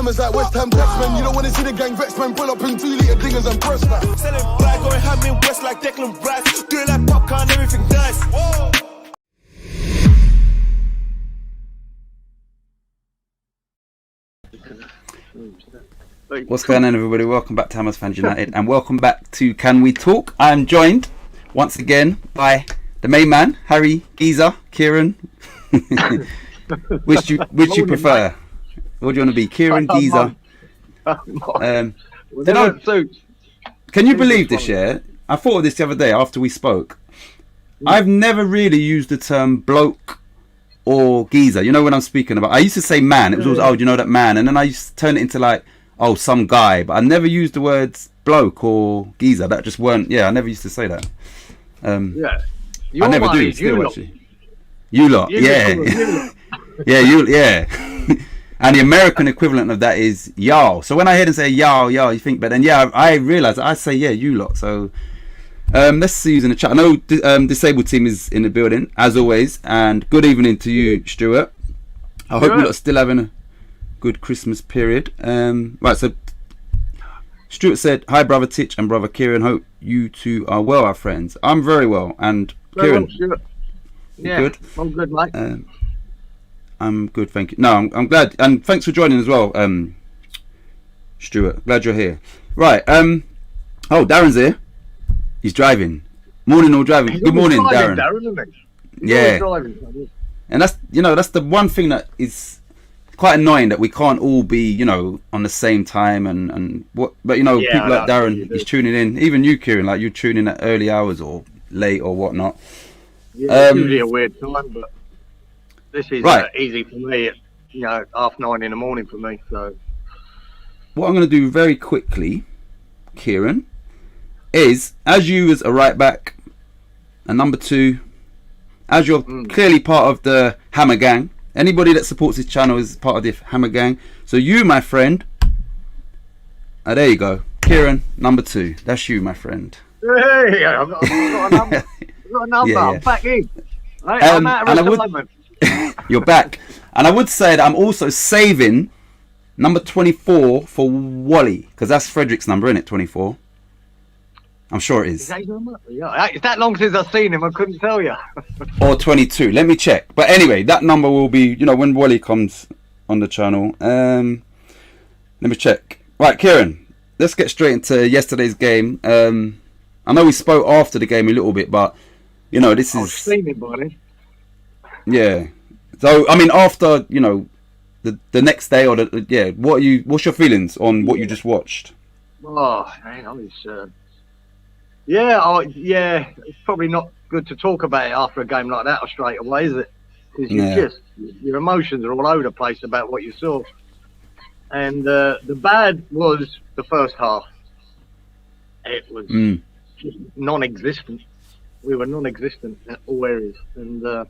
hammers like West Ham taxmen. You don't want to see the gang vex, man. Pull up in 2-litre dingers and press that. Selling bag, going ham in West like Declan Rice. Doing like popcorn, everything nice. Whoa. What's going on, everybody? Welcome back to Hammers Fans United and welcome back to Can We Talk. I'm joined once again by the main man, Harry, Geezer, Kieran. which you prefer? What do you want to be, Kieran, Geezer? Can you believe this, yeah? I thought of this the other day after we spoke. I've never really used the term bloke or geezer. You know what I'm speaking about? I used to say man. It was always, oh, do you know that man? And then I used to turn it into like, oh, some guy. But I never used the words bloke or geezer. That just weren't, I never used to say that. Yeah. I never do still, actually. You lot, yeah. Yeah. And the American equivalent of that is y'all. So when I hear them say y'all, you think, but then I realise I say you lot. So let's see who's in the chat. I know Disabled Team is in the building as always, and good evening to you, Stuart. I hope you lot are still having a good Christmas period. Right, so Stuart said, "Hi, brother Titch and brother Kieran. Hope you two are well, our friends. I'm very well, and Kieran, good. I'm good, mate. I'm good, thank you. No, I'm glad, and thanks for joining as well, Stuart. Glad you're here. Right. Oh, Darren's here. He's driving. Morning or driving. Good morning, Darren. Yeah. And that's the one thing that is quite annoying, that we can't all be, on the same time and what. But people like Darren, he's tuning in. Even you, Kieran, like you tune in at early hours or late or whatnot. Yeah, it's usually a weird time, but this is easy for me at 9:30 in the morning for me. So what I'm going to do very quickly, Kieran, is, as you as a right back and number 2, as you're clearly part of the Hammer Gang, anybody that supports this channel is part of the Hammer Gang. So you, my friend, there you go, Kieran, number 2. That's you, my friend. Hey, I've got a number. Yeah. I'm back in. I'm out of retirement. You're back. And I would say that I'm also saving number 24 for Wally, because that's Frederick's number, isn't it? 24. I'm sure it is. Is that his number? Yeah. It's that long since I've seen him, I couldn't tell you. Or 22. Let me check. But anyway, that number will be, when Wally comes on the channel. Let me check. Right, Kieran, let's get straight into yesterday's game. I know we spoke after the game a little bit, but this is. I've seen it, buddy. Yeah. So I mean, after the next day or what's your feelings on what you just watched? Oh, man, I was. It's probably not good to talk about it after a game like that straight away, is it? Because your emotions are all over the place about what you saw. And the bad was the first half. It was just non-existent. We were non-existent at all areas. And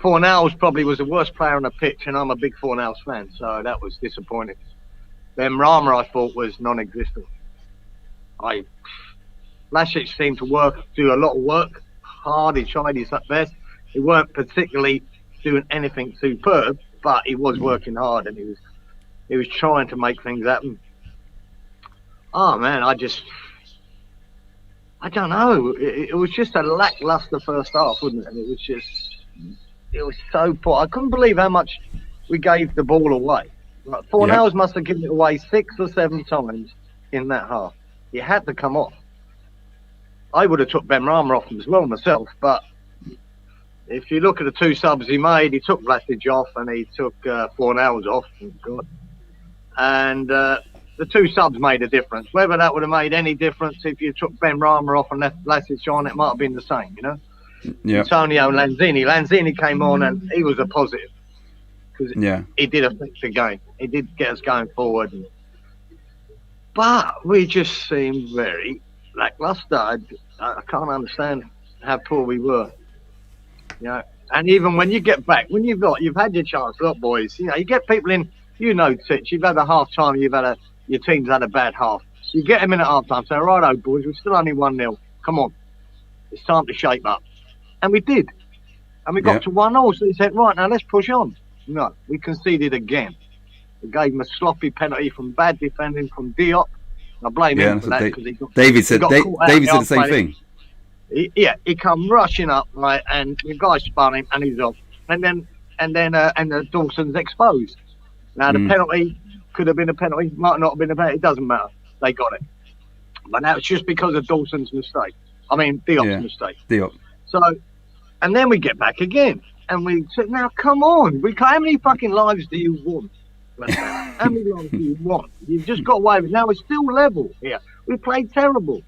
Fornals probably was the worst player on the pitch, and I'm a big Fornals fan, so that was disappointing. Then Rama, I thought, was non-existent. Lasic seemed to do a lot of work, hard. He tried his best. He weren't particularly doing anything superb, but he was working hard, and he was trying to make things happen. Oh man, I don't know. It was just a lackluster first half, wasn't it? And it was so poor. I couldn't believe how much we gave the ball away. Like, Fornals must have given it away 6 or 7 times in that half. It had to come off. I would have took Ben Rama off as well myself, but if you look at the 2 subs he made, he took Vlasic off and he took Fornals off. And the 2 subs made a difference. Whether that would have made any difference if you took Ben Rama off and left Vlasic on, it might have been the same, Yeah. Antonio Lanzini. Lanzini came on and he was a positive because he did affect the game. He did get us going forward. But we just seemed very lackluster. I can't understand how poor we were. And even when you get back, when you've had your chance, look, boys, you get people in, Titch, you've had a half time, your team's had a bad half. You get them in at half time, say, righto, boys, we're still only 1-0. Come on, it's time to shape up. And we did. And we got to 1-0, so he said, right, now let's push on. No, we conceded again. We gave him a sloppy penalty from bad defending from Diop. I blame him for that because David said David said the same thing. He come rushing up, right, and the guy spun him, and he's off. And then Dawson's exposed. Now the penalty could have been a penalty, might not have been a penalty. It doesn't matter. They got it, but now it's just because of Dawson's mistake. I mean Diop's mistake. Diop. So, and then we get back again, and we said, "Now come on, how many fucking lives do you want? How many lives do you want? You've just got away with it. Now we're still level here. We played terrible."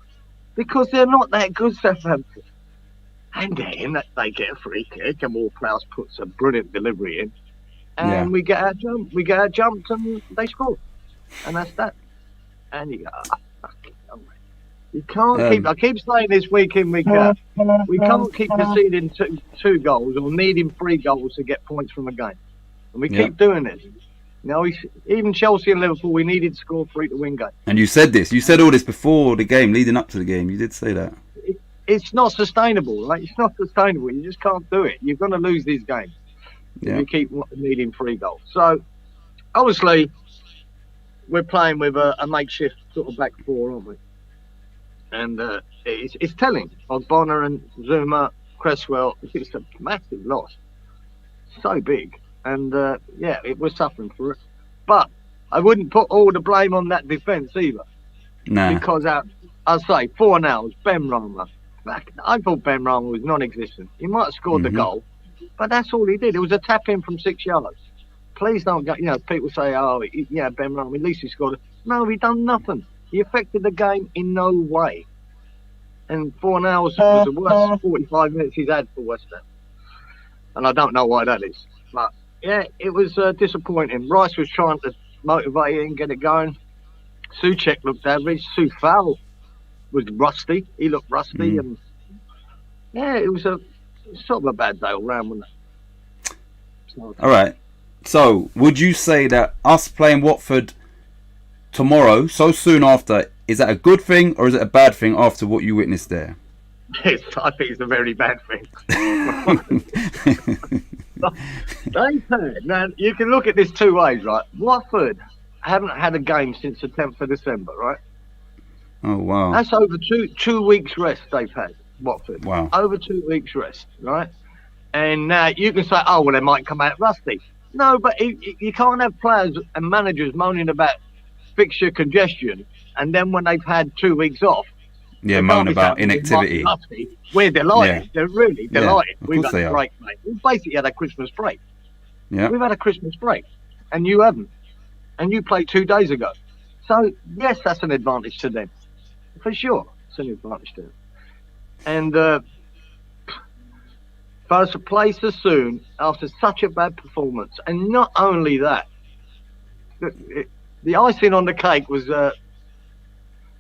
Because they're not that good, Southampton. And then they get a free kick, and Ward-Prowse puts a brilliant delivery in, and we get our jump. We get our jumped, and they score, and that's that. And you go, fucking hell, mate. You can't keep. I keep saying this week in, week out. We can't keep conceding two goals or needing 3 goals to get points from a game, and we keep doing this. You know, even Chelsea and Liverpool, we needed to score 3 to win games. And you said this. You said all this before the game, leading up to the game. You did say that. It's not sustainable. Like, it's not sustainable. You just can't do it. You're going to lose these games if you keep needing 3 goals. So, obviously, we're playing with a makeshift sort of back 4, aren't we? And it's telling. Ogbonna and Zuma, Cresswell, it's a massive loss. So big. And it was suffering for it, but I wouldn't put all the blame on that defence either. Nah. Because I'll say 4 now. Benrahma. I thought Benrahma was non-existent. He might have scored the goal, but that's all he did. It was a tap in from 6 yards. Please don't go. You know, people say, "Oh, Benrahma. At least he scored." No, he done nothing. He affected the game in no way. And 4 hours was the worst 45 minutes he's had for West Ham, and I don't know why that is, but. Yeah, it was disappointing. Rice was trying to motivate it and get it going. Souček looked average. Soufal was rusty. He looked rusty. And it was sort of a bad day all round, wasn't it? So, all right. So, would you say that us playing Watford tomorrow, so soon after, is that a good thing or is it a bad thing after what you witnessed there? I think it's a very bad thing. Now, you can look at this 2 ways, right? Watford haven't had a game since the 10th of December, right? Oh, wow. That's over 2 weeks rest they've had, Watford. Wow. Over 2 weeks rest, right? And now you can say, oh, well, they might come out rusty. No, but you can't have players and managers moaning about fixture congestion, and then when they've had 2 weeks off, moan about inactivity. We're delighted. Yeah. They're really delighted. Yeah, We've had a break, mate. We've basically had a Christmas break. Yeah. We've had a Christmas break, and you haven't. And you played 2 days ago. So, yes, that's an advantage to them. For sure, it's an advantage to them. And for us to play so soon after such a bad performance, and not only that, the icing on the cake was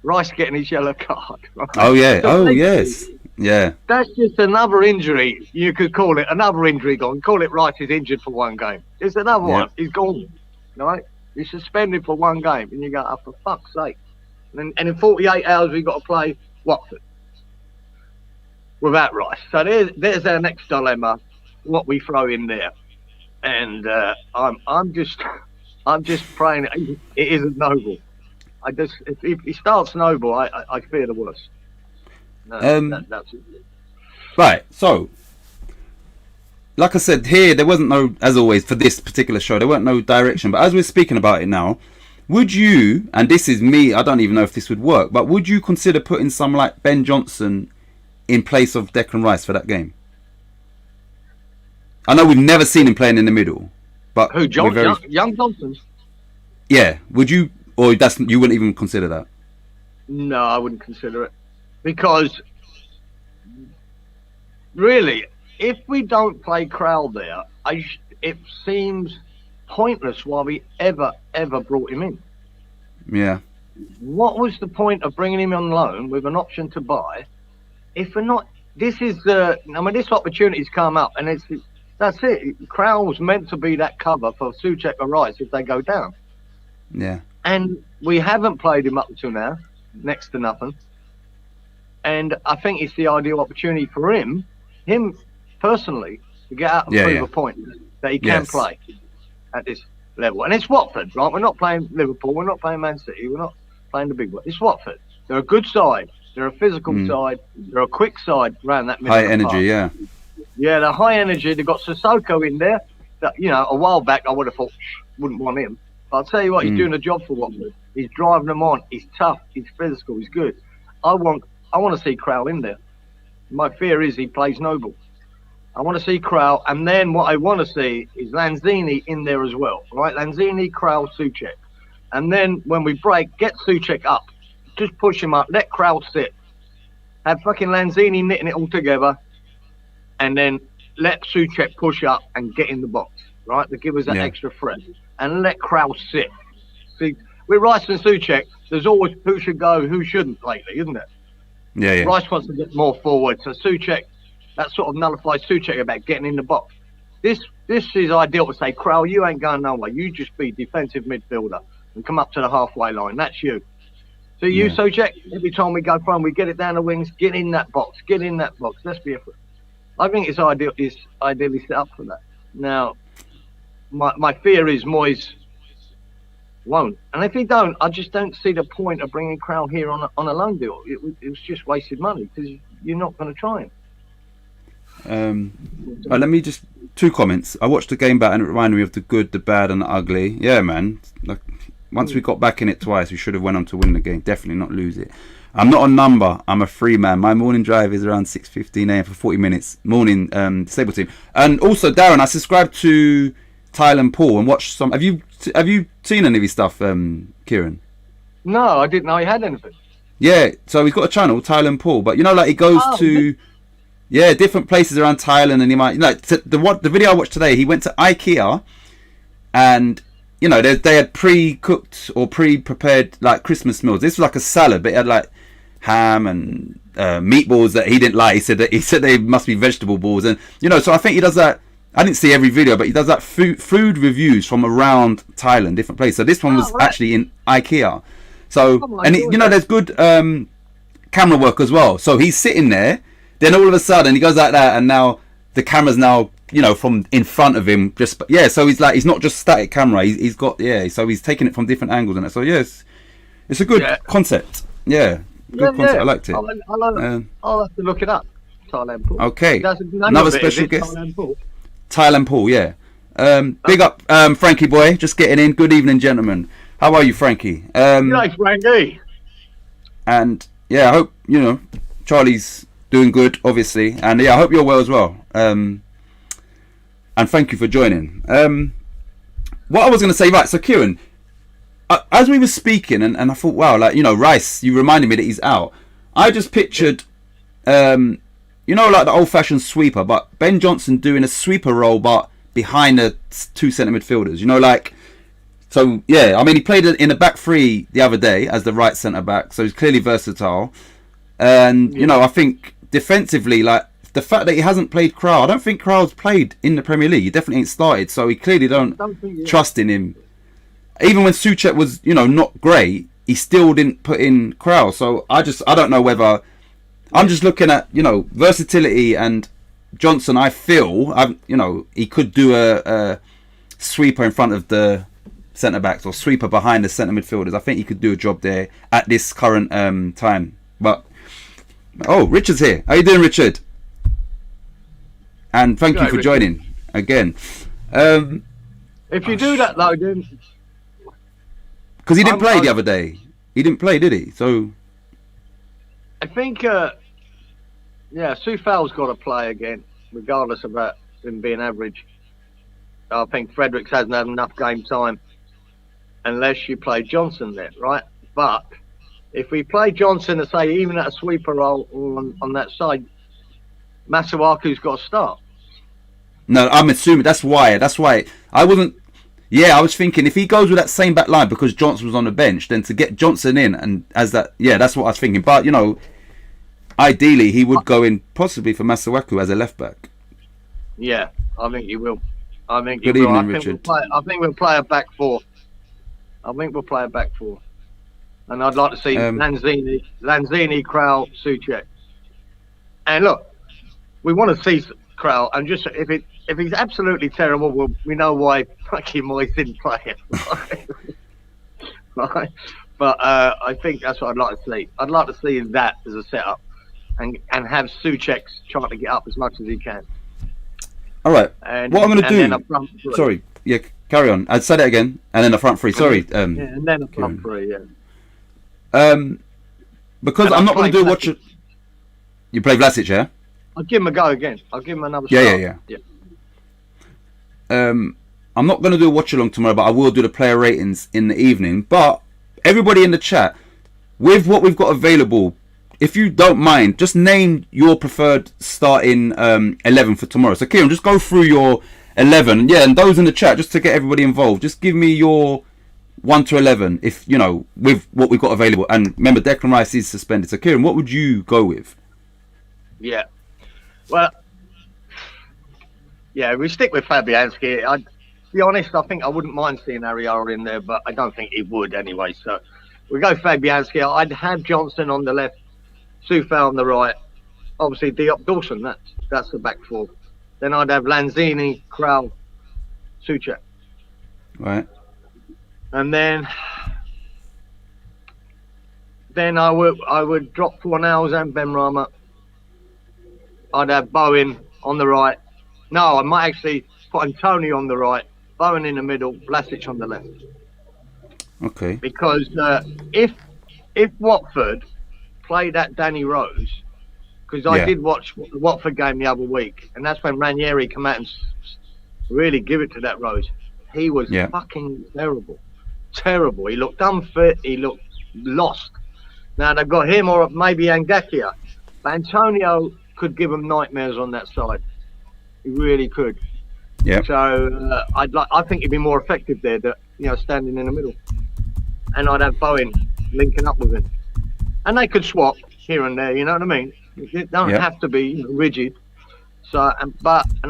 Rice getting his yellow card. Right? Oh, yeah. So yes. Yeah. That's just another injury. You could call it another injury gone. Call it Rice is injured for 1 game. It's another one. He's gone. Right? He's suspended for 1 game. And you go, oh, for fuck's sake. And in 48 hours, we've got to play Watford without Rice. So there's our next dilemma, what we throw in there. And I'm just praying it isn't Noble. If he starts Noble, I fear the worst. No, that's it. Right, so like I said here, there wasn't no, as always for this particular show, there weren't no direction. But as we're speaking about it now, would you, and this is me, I don't even know if this would work, but would you consider putting some like Ben Johnson in place of Declan Rice for that game? I know we've never seen him playing in the middle, but who, young Johnson? Yeah, would you? Or you wouldn't even consider that? No, I wouldn't consider it. Because, really, if we don't play Crowell there, it seems pointless why we ever brought him in. Yeah. What was the point of bringing him on loan with an option to buy if we're not... This is this opportunity's come up, and that's it. Crowell's meant to be that cover for Souček or Rice if they go down. Yeah. And we haven't played him up until now, next to nothing. And I think it's the ideal opportunity for him personally, to get out and prove a point that he can play at this level. And it's Watford, right? We're not playing Liverpool. We're not playing Man City. We're not playing the big one. It's Watford. They're a good side. They're a physical side. They're a quick side around that middle. High energy, yeah. Yeah, they're high energy. They've got Sissoko in there. That, you know, a while back I would have thought, wouldn't want him. But I'll tell you what, he's doing a job for Watford. He's driving them on. He's tough. He's physical. He's good. I want to see Crowell in there. My fear is he plays Noble. I want to see Crowell, and then what I want to see is Lanzini in there as well, right? Lanzini, Crowell, Souček. And then when we break, get Souček up. Just push him up. Let Crowell sit. Have fucking Lanzini knitting it all together, and then let Souček push up and get in the box, right? To give us that extra threat. And let Crowell sit. See, with Rice and Souček, there's always who should go, who shouldn't lately, isn't it? Yeah, yeah. Rice wants to get more forward, so Souček, that sort of nullifies Souček about getting in the box. This is ideal to say, Crowell, you ain't going nowhere. You just be defensive midfielder and come up to the halfway line. That's you. So you, Souček, every time we go from, we get it down the wings, get in that box, get in that box. Let's be effort. I think it's ideally set up for that. Now, my fear is Moyes won't. And if he don't, I just don't see the point of bringing Crowell here on a loan deal. It was just wasted money because you're not going to try him. Let me just 2 comments. I watched the game back and it reminded me of the good, the bad, and the ugly. Yeah, man. Like, once we got back in it twice, we should have went on to win the game. Definitely not lose it. I'm not a number. I'm a free man. My morning drive is around 6:15 a.m. for 40 minutes. Morning disabled team. And also, Darren, I subscribed to Tyler Paul and watched some. Have you seen any of his stuff, Kieran? No, I didn't know he had anything. Yeah, so he's got a channel, Tyler Paul. But you know, like he goes to different places around Thailand, and he might the video I watched today. He went to IKEA, and you know they had pre-cooked or pre-prepared like Christmas meals. This was like a salad, but it had like ham and meatballs that he didn't like. He said they must be vegetable balls, and you know. So I think he does that. I didn't see every video, but he does that food reviews from around Thailand, different places. So this one was actually in IKEA. So you know, there's good camera work as well. So he's sitting there, then all of a sudden he goes like that, and now the camera's now, you know, from in front of him. So he's not just static camera. He's got So he's taking it from different angles and that. So yes, it's a good concept. Yeah, good concept. I liked it. I'll have to look it up. Thailand Paul. Okay, another special guest. Thailand Paul, yeah. Big up, Frankie boy, just getting in. Good evening, gentlemen. How are you, Frankie? Nice, Frankie. And yeah, I hope you know Charlie's doing good, obviously, and yeah, I hope you're well as well. And thank you for joining. What I was going to say, right? So, Kieran, as we were speaking, and I thought, wow, like you know, Rice, you reminded me that he's out. I just pictured. You know, like the old-fashioned sweeper, but Ben Johnson doing a sweeper role, but behind the 2 centre midfielders. You know, like, so yeah. I mean, he played in a back 3 the other day as the right centre back, so he's clearly versatile. And you know, I think defensively, like the fact that he hasn't played Crowell, I don't think Crowell's played in the Premier League. He definitely ain't started, so he clearly don't trust in him. Even when Souček was, you know, not great, he still didn't put in Crowell. So I don't know whether. I'm just looking at, you know, versatility and Johnson. I feel, you know, he could do a sweeper in front of the centre backs or sweeper behind the centre midfielders. I think he could do a job there at this current time. But Richard's here. How you doing, Richard? And thank you for joining again. If you do that though, then because he didn't play the other day. He didn't play, did he? So I think, Soufal's got to play again, regardless of that him being average. I think Fredericks hasn't had enough game time unless you play Johnson there, right? But if we play Johnson to say even at a sweeper role on that side, Masuaku's got to start. No, I'm assuming that's why I wasn't. Yeah, I was thinking if he goes with that same back line because Johnson was on the bench, then to get Johnson in and as that, that's what I was thinking. But you know, ideally he would go in possibly for Masuaku as a left back. Yeah, I think he will. I think Good evening, Richard. I think we'll play a back 4. And I'd like to see Lanzini, Crowell, Souček. And look, we want to see Krell, and just if he's absolutely terrible, well, we know why fucking Moyes didn't play it. Right? But I think that's what I'd like to see. I'd like to see that as a setup, and have Souček trying to get up as much as he can. All right. And what I'm going to then a front do? three. Sorry. Yeah. Carry on. I'd say that again, and then the front three. Sorry. Yeah, and then a front three. Yeah. Because And I'm I'll not going to play do what Vlasic. you play Vlasic, yeah. I'll give him a go again. I'll give him another Yeah, shot. I'm not going to do a watch along tomorrow, but I will do the player ratings in the evening. But everybody in the chat, with what we've got available, if you don't mind, just name your preferred starting 11 for tomorrow. So Kieran, just go through your 11. Yeah, and those in the chat, just to get everybody involved, just give me your 1 to 11, if you know, with what we've got available. And remember, Declan Rice is suspended. So Kieran, what would you go with? Yeah. Well, yeah, we stick with Fabianski. I'd be honest, I think I wouldn't mind seeing Areola in there, but I don't think he would anyway. So we go Fabianski. I'd have Johnson on the left, Soufal on the right. Obviously, Diop Dawson, that's the back four. Then I'd have Lanzini, Krell, Souček. Right. And then I would drop Fornals and Benrahma. I'd have Bowen on the right. No, I might actually put Antonio on the right, Bowen in the middle, Vlasic on the left. Okay. Because if Watford played at Danny Rose, because I did watch the Watford game the other week, and that's when Ranieri came out and really give it to that Rose. He was fucking terrible. Terrible. He looked unfit. He looked lost. Now they've got him or maybe Angakia, but Antonio could give them nightmares on that side. He really could. Yeah. So I think he'd be more effective there, standing in the middle, and I'd have Bowen linking up with him, and they could swap here and there. You know what I mean? It don't have to be rigid. So and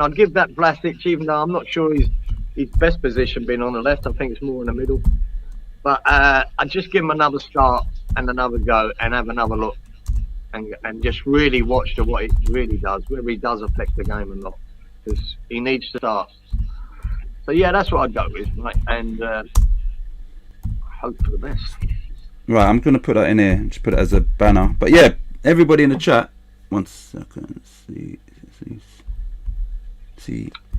I'd give that Vlasic, even though I'm not sure his best position being on the left. I think it's more in the middle. But I'd just give him another start and another go and have another look, and just really watch what he really does, whether he does affect the game or not, because he needs to start. So yeah, that's what I'd go with, right? And hope for the best. Right, I'm going to put that in here. Just put it as a banner. But yeah, everybody in the chat. 1 second. See.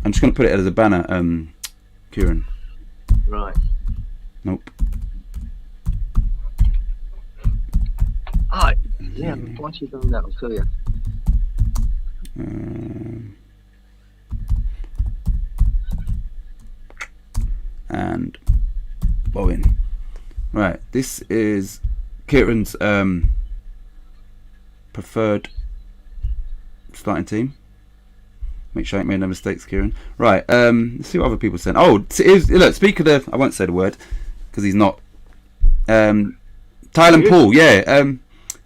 I'm just going to put it as a banner. Kieran. Right. Nope. Ah, yeah. Once you've done that, I'll tell you. And Bowen. Right, this is Kieran's preferred starting team. Make sure I ain't made no mistakes, Kieran. Right, let's see what other people said. Oh, look, speak of the, I won't say the word because he's not. Tylen Paul, yeah.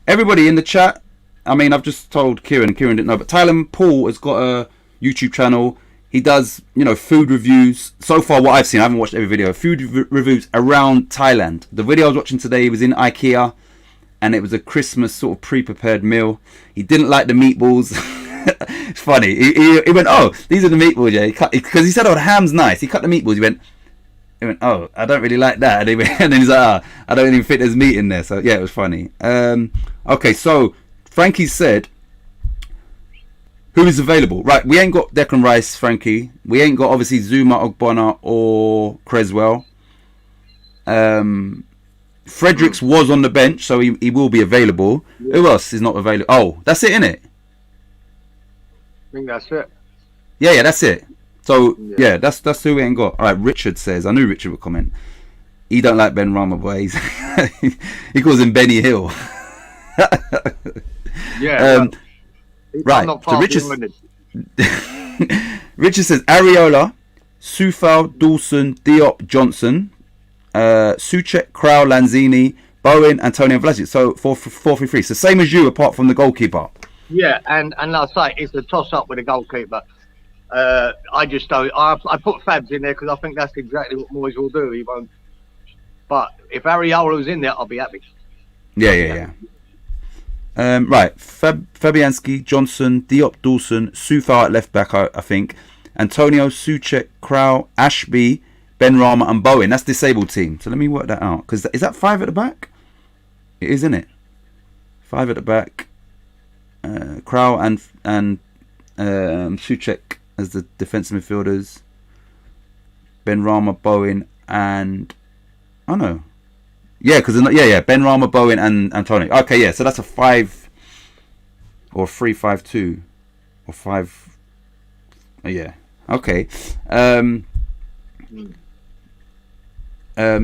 Everybody in the chat. I mean, I've just told Kieran didn't know, but Tylen Paul has got a YouTube channel. He does, food reviews. So far, what I've seen, I haven't watched every video. Food reviews around Thailand. The video I was watching today was in IKEA, and it was a Christmas sort of pre-prepared meal. He didn't like the meatballs. It's funny. He went, oh, these are the meatballs, yeah. Because he said, oh, the ham's nice. He cut the meatballs. He went, oh, I don't really like that. And then he's like, oh, I don't even think there's meat in there. So yeah, it was funny. Okay, so Frankie said, who is available? Right, we ain't got Declan Rice, Frankie. We ain't got, obviously, Zuma, Ogbonna, or Creswell. Fredericks was on the bench, so he will be available. Yeah. Who else is not available? Oh, that's it, innit? I think that's it. Yeah, that's it. So, yeah, that's who we ain't got. All right, Richard says, I knew Richard would comment. He don't like Benrahma, boy. He calls him Benny Hill. Yeah. Right, so Richard says Areola, Soufal, Dawson, Diop, Johnson, Souček, Krell, Lanzini, Bowen, Antonio, Vlasic. So 4-3-3. So same as you, apart from the goalkeeper. Yeah, and like I say, it's a toss up with the goalkeeper. I just don't. I put Fabs in there because I think that's exactly what Moyes will do. He won't. But if Areola was in there, I'll be happy. Yeah. Right, Fabianski, Johnson, Diop, Dawson, Soufal at left back, I think. Antonio, Souček, Krau, Ashby, Ben Rama, and Bowen. That's disabled team. So let me work that out. Because is that 5 at the back? It is, isn't it? 5 at the back. Krau and Souček as the defensive midfielders. Ben Rama, Bowen, and Ben Rama, Bowen, and Antonio. Okay, yeah. So that's a 5 or 3-5-2 or 5. Yeah. Okay.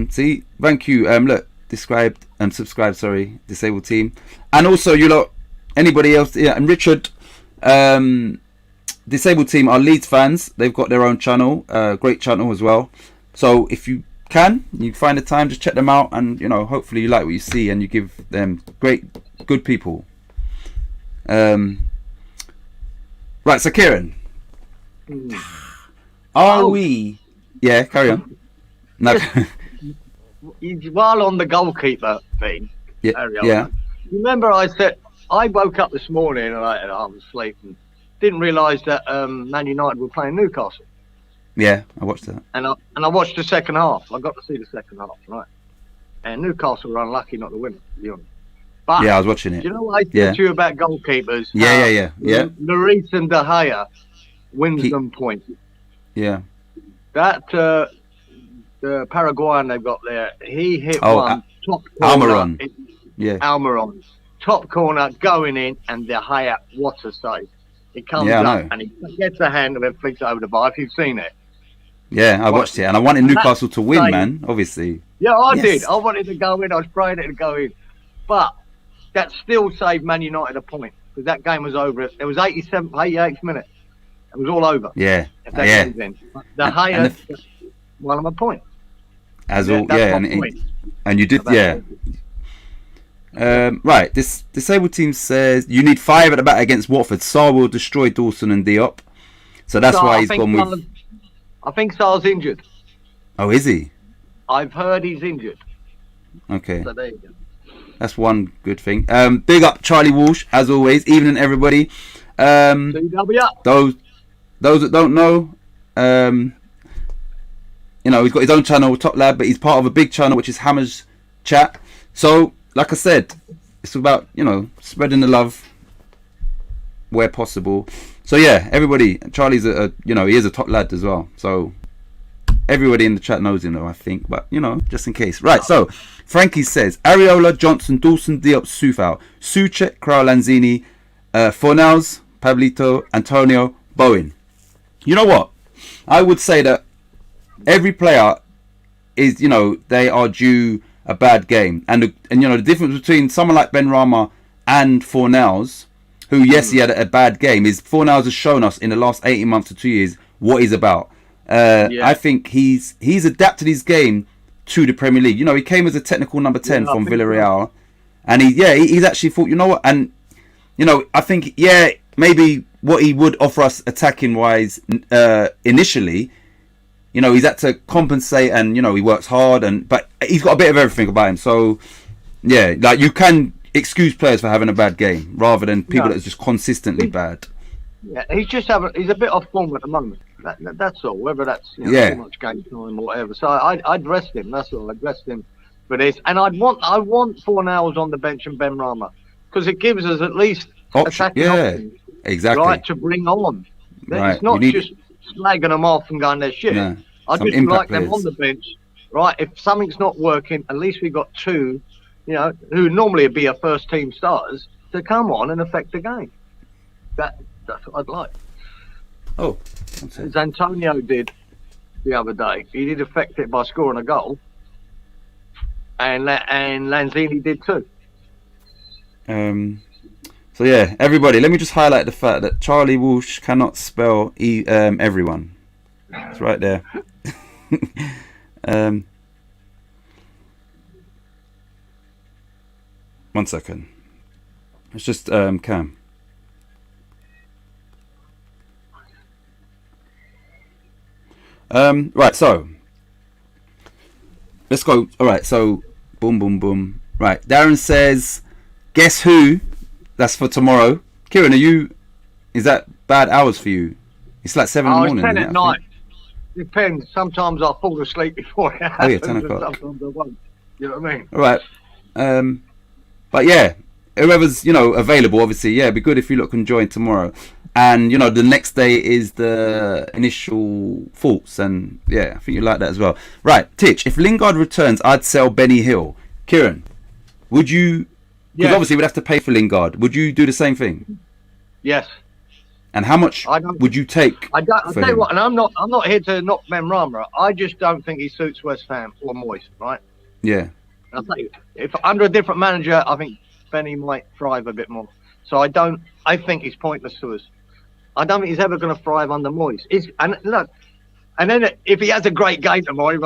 See, thank you. Look, subscribe. Sorry, disabled team, and also you lot. Anybody else? Yeah, and Richard. Disabled team are Leeds fans. They've got their own channel, great channel as well. So if you find the time, just check them out, and hopefully you like what you see, and you give them good people. Right, so Kieran, are we? Yeah, carry on. No. While on the goalkeeper thing, yeah. Remember, I said I woke up this morning and I was asleep and didn't realise that Man United were playing Newcastle. Yeah, I watched that. And I watched the second half. I got to see the second half, right? And Newcastle were unlucky not to win, to be honest. But yeah, I was watching it. You know what I said to you about goalkeepers? Yeah. Lloris and De Gea wins them points. Yeah. That the Paraguayan they've got there, he hit one top corner. Almiron. Almiron. Top corner going in, and De Gea, what a save. He comes up and he gets a hand and then flicks it over the bar. If you've seen it. Yeah, I watched it, and I wanted Newcastle to win, man. Obviously. Yeah, I did. I wanted to go in. I was praying it to go in, but that still saved Man United a point because that game was over. It was 88th minute. It was all over. Yeah, if that game's in. The Gea won him a point. And you did, right, this disabled team says you need 5 at the back against Watford. Sarr will destroy Dawson and Diop, so that's why he's gone with. I think Sarr's injured. Oh, is he? I've heard he's injured. Okay. So there you go. That's one good thing. Big up Charlie Walsh as always. Evening everybody. Those that don't know, he's got his own channel, Top Lad, but he's part of a big channel which is Hammers Chat. So, like I said, it's about spreading the love where possible. So yeah, everybody. Charlie's he is a top lad as well. So everybody in the chat knows him, though, I think. But just in case. Right. So Frankie says Areola, Johnson, Dawson, Diop, Soufal, Souček, Krau, Lanzini, Fornals, Pablito, Antonio, Bowen. You know what? I would say that every player is they are due a bad game, and the difference between someone like Ben Rama and Fornals, who he had a bad game, is Fornals has shown us in the last 18 months to 2 years what he's about. I think he's adapted his game to the Premier League. He came as a technical number 10 from Villarreal, and he's actually thought, and I think maybe what he would offer us attacking wise initially. He's had to compensate, and he works hard, but he's got a bit of everything about him. So yeah, like you can excuse players for having a bad game rather than people that are just consistently bad. Yeah, he's a bit off form at the moment. That's all. Whether that's too much game time or whatever. So I'd rest him. That's all. I'd rest him for this, and I want Fornals on the bench and Ben Rama because it gives us at least attacking options, exactly, right, to bring on. Right. It's not just slagging them off and going their shit. Yeah. I just like them on the bench, right? If something's not working, at least we've got 2, who normally would be our first team starters to come on and affect the game. That's what I'd like. Oh, as Antonio did the other day, he did affect it by scoring a goal, and Lanzini did too. So yeah, everybody, let me just highlight the fact that Charlie Walsh cannot spell everyone. It's right there. 1 second. It's just Cam. Right, so let's go. All right, so boom. Right, Darren says, guess who That's for tomorrow. Kieran, is that bad hours for you? It's like 7 in the It's morning. 10 isn't at it, I night. think? Depends. Sometimes I fall asleep before it Oh, yeah, happens, 10 and o'clock. sometimes I won't. You know what I mean? All right. But yeah, whoever's, available, obviously, yeah, it'd be good if you lot can join tomorrow. And, the next day is the initial thoughts. And yeah, I think you like that as well. Right, Titch, if Lingard returns, I'd sell Benny Hill. Kieran, would you, because Yeah. obviously we'd have to pay for Lingard. Would you do the same thing? Yes. And how much I don't- would you take? I'll for tell you him? what, and I'm not here to knock Ben Rama. I just don't think he suits West Ham or Moyes, right? Yeah. I'll tell you, if under a different manager, I think Benny might thrive a bit more. So I think he's pointless to us. I don't think he's ever going to thrive under Moyes. And look, and then if he has a great game tomorrow,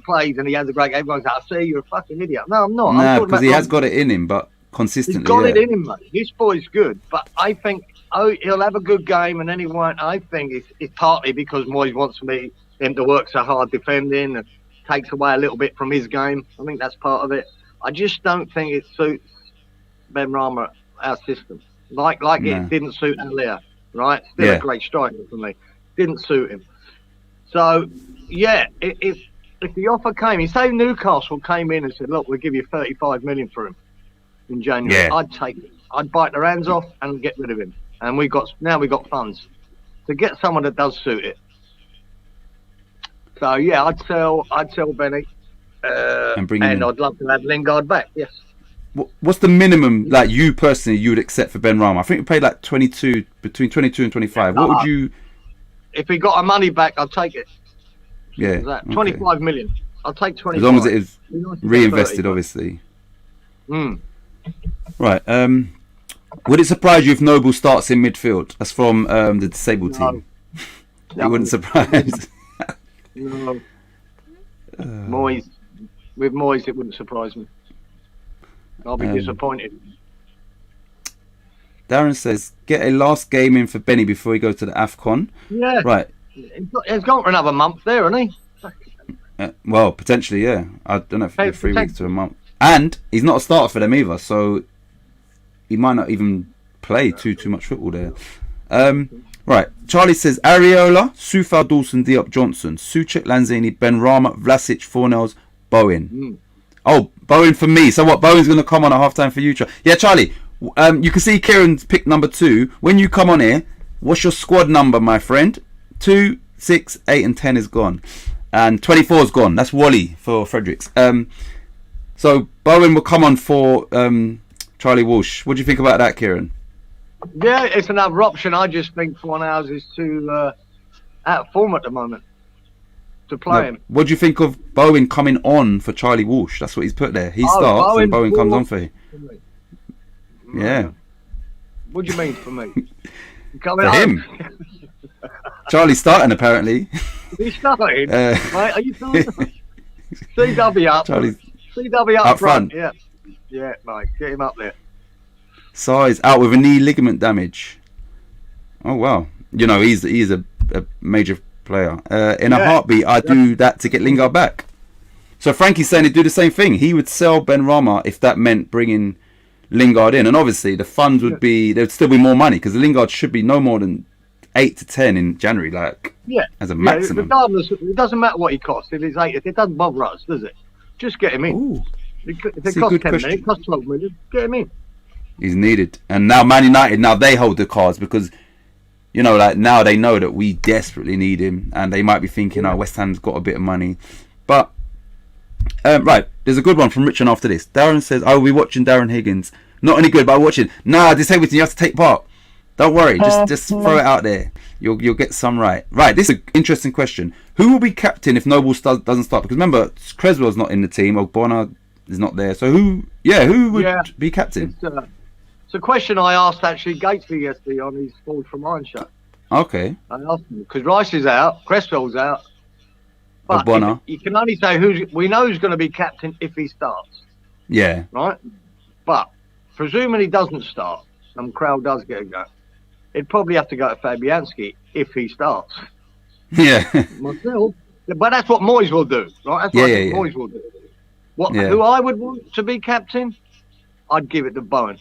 plays and he has a great game, everyone's like, I see, you're a fucking idiot. No, I'm not. I'm Nah, talking because about he has got it in him, but consistently. He's got yeah. it in him, mate. This boy's good, but I think he'll have a good game, and then he won't. I think it's partly because Moyes wants him to work so hard defending and takes away a little bit from his game. I think that's part of it. I just don't think it suits Ben Rama, our system. Like No. it didn't suit Alia, right? Still Yeah. a great striker for me. Didn't suit him. So, yeah, if the offer came, say Newcastle came in and said, look, we'll give you 35 million for him in January, Yeah. I'd take it. I'd bite their hands off and get rid of him. And we got funds to get someone that does suit it. So yeah, I'd sell Benny, And bring him in. I'd love to have Lingard back. Yes. What's the minimum, like you personally, you would accept for Ben Rama? I think we paid like 22, between 22 and 25. What would you? If we got our money back, I'd take it. Yeah. That okay. 25 million. I'll take 25. As long as it is Be nice to get reinvested, 30. obviously. Mm. Right. Would it surprise you if Noble starts in midfield? That's from the disabled No. team. It wouldn't surprise. No. Moyes, with Moyes, it wouldn't surprise me. I'll be disappointed. Darren says, get a last game in for Benny before he goes to the AFCON. Yeah. Right. He's gone for another month there, hasn't he? Well, potentially, yeah. I don't know if Hey, it's 3 weeks to a month. And he's not a starter for them either, so he might not even play too much football there. Right. Charlie says, Areola, Soufal, Dawson, Diop, Johnson, Suchek, Lanzini, Ben Rama, Vlasic, Fornells, Bowen. Oh, Bowen for me. So what? Bowen's going to come on at halftime for you, Charlie. Yeah, Charlie. You can see Kieran's pick number 2. When you come on here, what's your squad number, my friend? 2, 6, 8, and 10 is gone, and 24 is gone. That's Wally for Fredericks. So Bowen will come on for Charlie Walsh. What do you think about that, Kieran? Yeah, it's another option. I just think Fornells is too out of form at the moment to play him. What do you think of Bowen coming on for Charlie Walsh? That's what he's put there. He starts and Bowen comes on for him. Yeah. What do you mean for me? For him. Charlie's starting apparently. He's starting. Mate, are you starting? CW up. Charlie's CW up, up front. Yeah. Yeah, mate. Get him up there. Size out with a knee ligament damage. Oh wow. He's a major player. In a heartbeat, I'd do that to get Lingard back. So Frankie's saying he'd do the same thing. He would sell Ben Rama if that meant bringing Lingard in, and obviously the funds would there'd still be more money because the Lingard should be no more than 8 to 10 in January, as a maximum. Regardless, it doesn't matter what he costs. If it's 8, it doesn't bother us, does it? Just get him in. Ooh, If that's it a costs good 10 question. million, it costs 12 million, get him in. He's needed, and now Man United, now they hold the cards because now they know that we desperately need him, and they might be thinking, West Ham's got a bit of money, but right, there's a good one from Richard after this. Darren says, I will be watching Darren Higgins. Not any good, but I'm watching. Nah, Disabled team, you have to take part. Don't worry, just throw it out there. You'll get some right. Right, this is an interesting question. Who will be captain if Noble doesn't start? Because remember, Creswell's not in the team. Ogbonna is not there. So who would be captain? It's a question I asked actually Gatesy yesterday on his Forward from Iron show. Okay. I asked him because Rice is out, Cresswell's out. But Ogbonna. you can only say we know who's going to be captain if he starts, Yeah. right? But presuming he doesn't start and Crowell does get a go, he'd probably have to go to Fabianski if he starts. Yeah. Myself. But that's what Moyes will do, right? That's what I think Moyes will do. Who I would want to be captain, I'd give it to Bowen.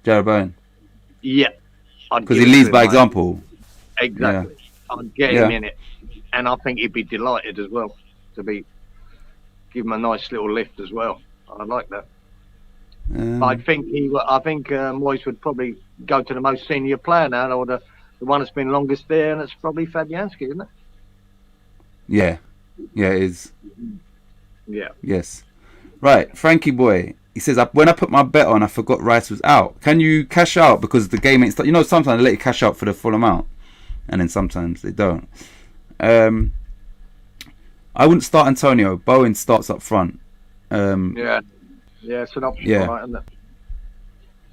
Jared Bowen? Yeah. Because he leads by example. Exactly. I'd get him in it. And I think he'd be delighted as well to give him a nice little lift as well. I like that. I think Moyes would probably go to the most senior player now, or the one that's been longest there, and it's probably Fabianski, isn't it? Yeah, it is. Yeah. Yes. Right, Frankie boy. He says, when I put my bet on, I forgot Rice was out. Can you cash out because the game ain't started? You know, sometimes they let you cash out for the full amount, and then sometimes they don't. I wouldn't start Antonio. Bowen starts up front. Yeah, it's an option, right, isn't it?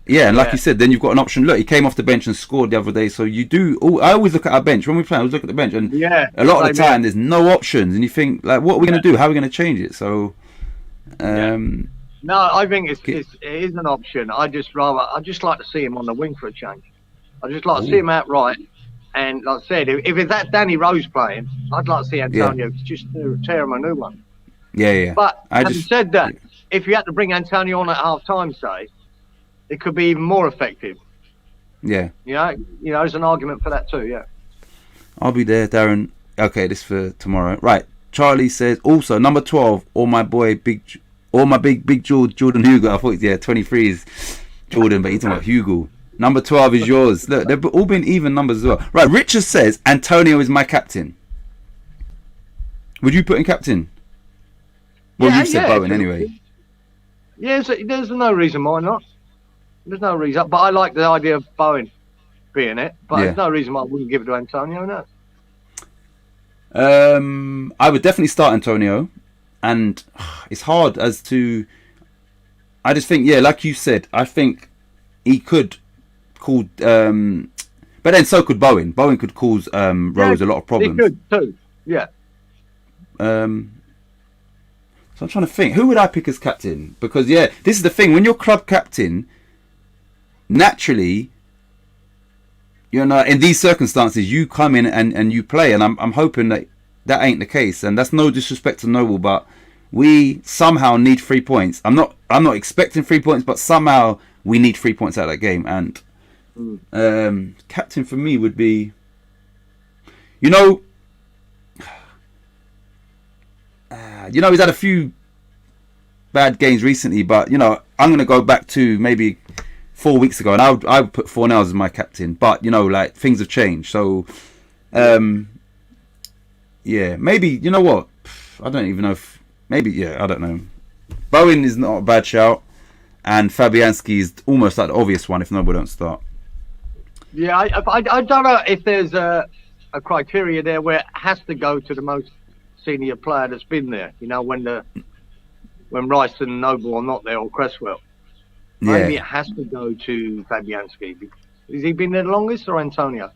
Yeah, and like you said, then you've got an option. Look, he came off the bench and scored the other day. So you do. I always look at our bench when we play. I always look at the bench, and a lot of the time there's no options, and you think like, what are we going to do? How are we going to change it? So, no, I think it is an option. I just like to see him on the wing for a change. I just like to see him out right. And like I said, if it's that Danny Rose playing, I'd like to see Antonio just tear him a new one. Yeah. But having said that, if you had to bring Antonio on at half time, say, it could be even more effective. Yeah. You know, there's an argument for that too. Yeah. I'll be there, Darren. Okay, this for tomorrow. Right. Charlie says also number 12, or my big Jordan Hugo. I thought 23 is Jordan, but he's talking about Hugo. Number 12 is yours. Look, they've all been even numbers as well. Right, Richard says Antonio is my captain. Would you put in captain? Well, you said Bowen anyway. Yeah, there's no reason why not. There's no reason, but I like the idea of Bowen being it. But there's no reason why I wouldn't give it to Antonio. No. I would definitely start Antonio, and it's hard as to. I just think, like you said, I think he could cause. But then so could Bowen. Bowen could cause Rose a lot of problems. He could too. Yeah. So I'm trying to think, who would I pick as captain? Because this is the thing. When you're club captain, naturally, in these circumstances, you come in and you play, and I'm hoping that ain't the case. And that's no disrespect to Noble, but we somehow need 3 points. I'm not expecting 3 points, but somehow we need 3 points out of that game. And captain for me would be, he's had a few bad games recently, but I'm going to go back to maybe 4 weeks ago, and I would put Fornells as my captain. But things have changed, so maybe you know what? I don't even know if I don't know. Bowen is not a bad shout, and Fabianski is almost like the obvious one if nobody don't start. Yeah, I don't know if there's a criteria there where it has to go to the most senior player that's been there. When Rice and Noble are not there, or Cresswell. Maybe it has to go to Fabianski. Has he been there the longest, or Antonio?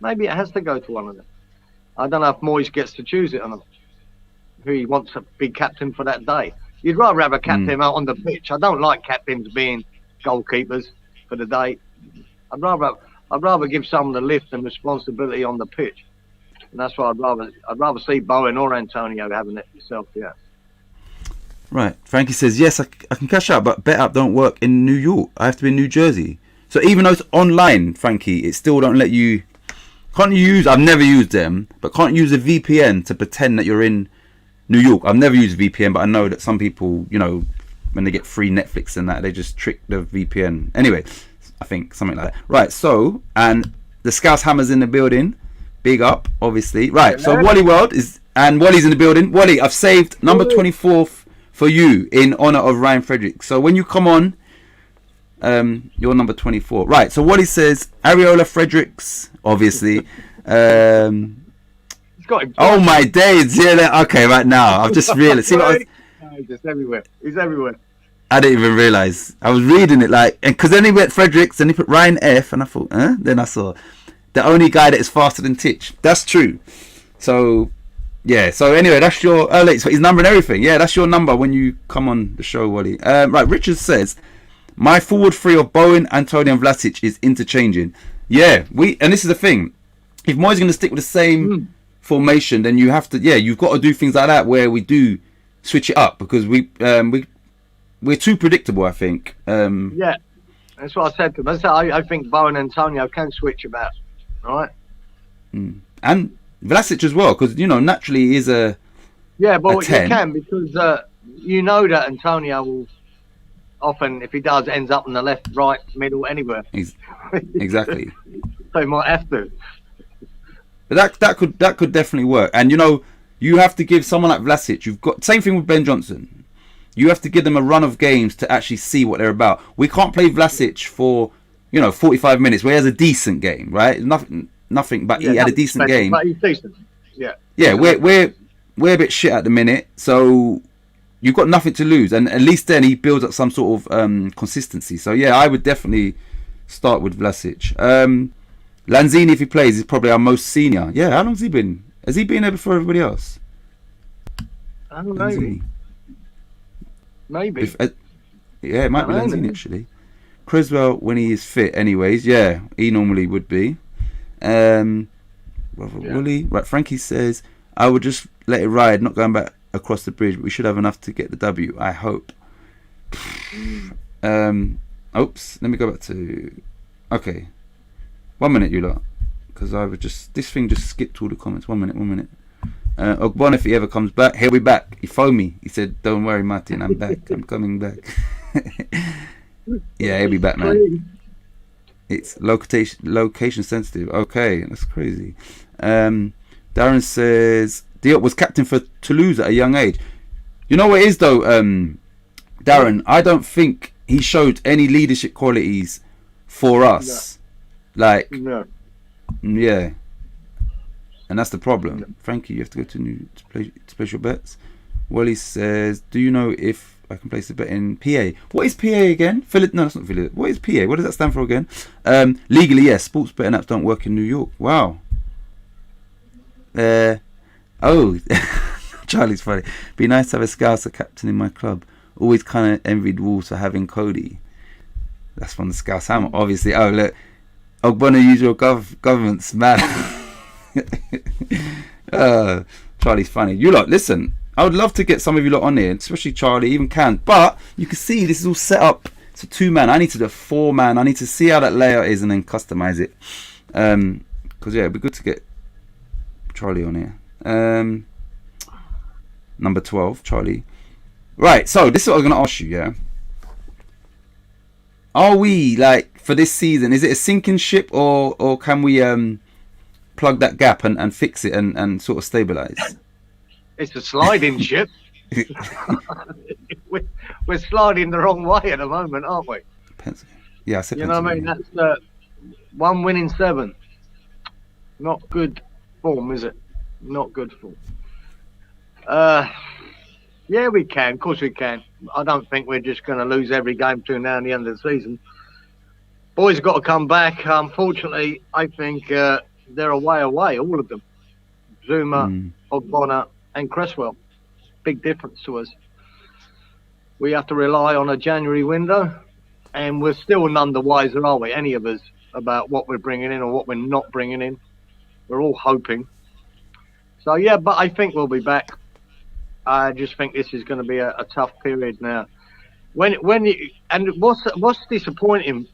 Maybe it has to go to one of them. I don't know if Moyes gets to choose it or not. Who he wants to be captain for that day. You'd rather have a captain out on the pitch. I don't like captains being goalkeepers for the day. I'd rather give someone the lift and responsibility on the pitch. And that's why I'd rather see Bowen or Antonio having it yourself. Yeah. Right. Frankie says, yes, I can cash out, but BetUp don't work in New York. I have to be in New Jersey. So even though it's online, Frankie, it still don't let you. Can't you use? I've never used them, but can't you use a VPN to pretend that you're in New York? I've never used VPN, but I know that some people, when they get free Netflix and that, they just trick the VPN. Anyway, I think something like that. Right. So, and the Scouse Hammer's in the building. Big up, obviously. Right. So Wally World and Wally's in the building. Wally, I've saved number 24 for you in honour of Ryan Fredericks. So when you come on, you're number 24. Right, so what he says, Areola Fredericks, obviously. He's got him. Oh my days, okay, right now. I've just realised. He's just everywhere. He's everywhere. I didn't even realise. I was reading it because then he went Fredericks and he put Ryan F and I thought, Then I saw the only guy that is faster than Titch. That's true. So... yeah, so anyway, that's your so his number and everything. Yeah, that's your number when you come on the show, Wally. Right, Richard says, my forward three of Bowen, Antonio and Vlasic is interchanging. Yeah, and this is the thing. If Moyes going to stick with the same formation, then you have to, you've got to do things like that where we do switch it up because we're too predictable, I think. That's what I said to him. I think Bowen and Antonio can switch about, right? And Vlasic as well, because naturally he is a but 10. you can, because you know that Antonio will often, if he does, ends up on the left, right, middle, anywhere. Exactly. So he might have to. But that could definitely work. And you have to give someone like Vlasic. You've got same thing with Ben Johnson. You have to give them a run of games to actually see what they're about. We can't play Vlasic for 45 minutes where he has a decent game, right? Nothing, but he had a decent game. But he's decent. Yeah. Yeah, we're a bit shit at the minute, so you've got nothing to lose, and at least then he builds up some sort of consistency. So yeah, I would definitely start with Vlasic. Lanzini, if he plays, is probably our most senior. Yeah, how long's he been? Has he been there before everybody else? I don't know. Maybe. Yeah, it might be Lanzini actually. Creswell when he is fit, anyways. Yeah, he normally would be. Woolley. Right, Frankie says, I would just let it ride, not going back across the bridge, but we should have enough to get the W, I hope. Oops, let me go back to... Okay. 1 minute, you lot. Because I would just... This thing just skipped all the comments. 1 minute. Ogbon, if he ever comes back, he'll be back. He phoned me. He said, don't worry, Martin, I'm back. I'm coming back. Yeah, he'll be back, man. It's location sensitive. Okay, that's crazy. Darren says Diop was captain for Toulouse at a young age. You know what it is though, Darren? I don't think he showed any leadership qualities for us. Yeah, and that's the problem. Yeah. Frankie, you have to go to place your bets. Wally says, do you know if I can place a bet in PA? What is PA again? No, that's not Philly. What is PA? What does that stand for again? Legally, yes. Sports betting apps don't work in New York. Wow. Charlie's funny. Be nice to have a Scouser captain in my club. Always kind of envied Wolves for having Cody. That's from the Scouts Hammer, obviously. Oh, look. Ogbonna, use your government's man. Charlie's funny. You lot, listen. I would love to get some of you lot on here, especially Charlie, even Can. But you can see this is all set up. It's a 2-man. I need to do a 4-man. I need to see how that layout is and then customize it. Because yeah, it'd be good to get Charlie on here. Number 12, Charlie. Right, so this is what I was going to ask you, yeah? Are we, like, for this season, is it a sinking ship or can we plug that gap and fix it and sort of stabilise? It's a sliding ship. We're sliding the wrong way at the moment, aren't we? Yeah, I said you know what I mean? That's 1 win in 7. Not good form, is it? Not good form. Yeah, we can. Of course we can. I don't think we're just going to lose every game between now and the end of the season. Boys have got to come back. Unfortunately, I think they're a way away, all of them. Zuma, Ogbonna and Cresswell. Big difference to us. We have to rely on a January window, and we're still none the wiser, are we, any of us, about what we're bringing in or what we're not bringing in. We're all hoping. So, yeah, but I think we'll be back. I just think this is going to be a tough period now. What's disappointing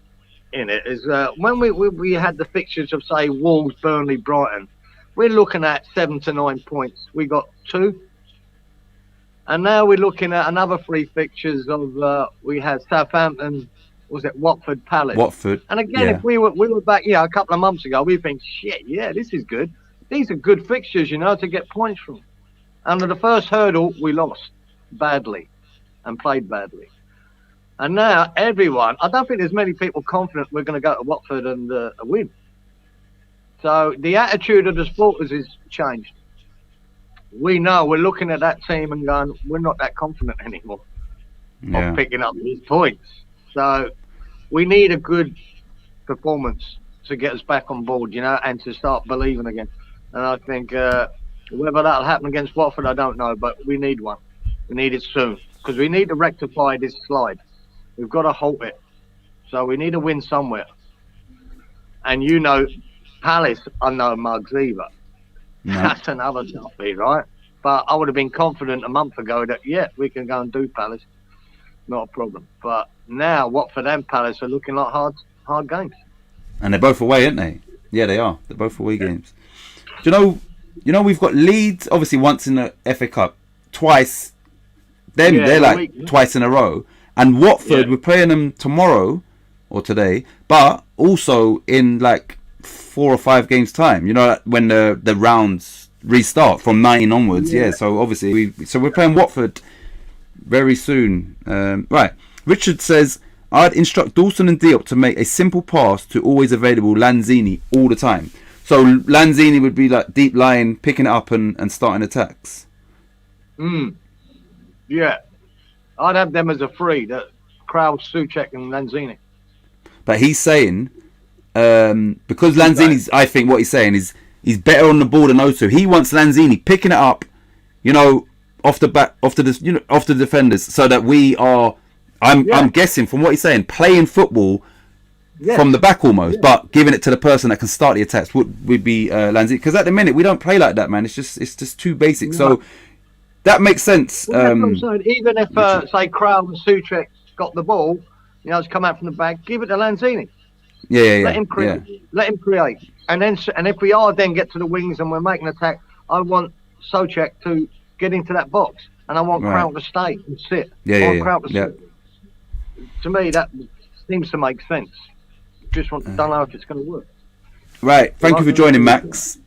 in it is when we had the fixtures of, say, Wolves, Burnley, Brighton, we're looking at 7 to 9 points. We got 2. And now we're looking at another 3 fixtures of, we had Southampton, was it Watford, Palace? Watford. And again, if we were back, a couple of months ago, we think, shit, yeah, this is good. These are good fixtures, to get points from. Under the first hurdle, we lost badly and played badly. And now everyone, I don't think there's many people confident we're going to go to Watford and win. So the attitude of the supporters is changed. We know we're looking at that team and going, we're not that confident anymore of picking up these points. So we need a good performance to get us back on board, and to start believing again. And I think whether that'll happen against Watford, I don't know, but we need one. We need it soon because we need to rectify this slide. We've got to halt it. So we need to win somewhere. And Palace are no mugs either. No. That's another toughie, right? But I would have been confident a month ago that, we can go and do Palace. not a problem. But now Watford and Palace are looking like hard games. And they're both away, aren't they? Yeah, they are. They're both away games. Do you know we've got Leeds, obviously once in the FA Cup, twice. They're like twice in a row. And Watford, we're playing them tomorrow or today, but also in like 4 or 5 games time. You know, when the rounds restart from 19 onwards. Yeah. So obviously we're playing Watford very soon. Right. Richard says, I'd instruct Dawson and Diop to make a simple pass to always available Lanzini all the time. So Lanzini would be like deep lying, picking it up and starting attacks. Yeah. I'd have them as a free, that Kraus, Souček and Lanzini. But he's saying, because Lanzini's, I think what he's saying is he's better on the ball than Osu. He wants Lanzini picking it up, you know, off the defenders, so that we are, I'm guessing from what he's saying, playing football from the back almost, but giving it to the person that can start the attacks would be Lanzini. Because at the minute we don't play like that, man. It's just too basic. No. So that makes sense. Even if say Kraus and Souček got the ball, you know, it's come out from the back, give it to Lanzini. Let him create. And if we are then get to the wings and we're making an attack, I want Souček to get into that box, and I want Kraut to stay and sit. To me, that seems to make sense. Just don't know if it's going to work. Right. Thank you for joining, Max.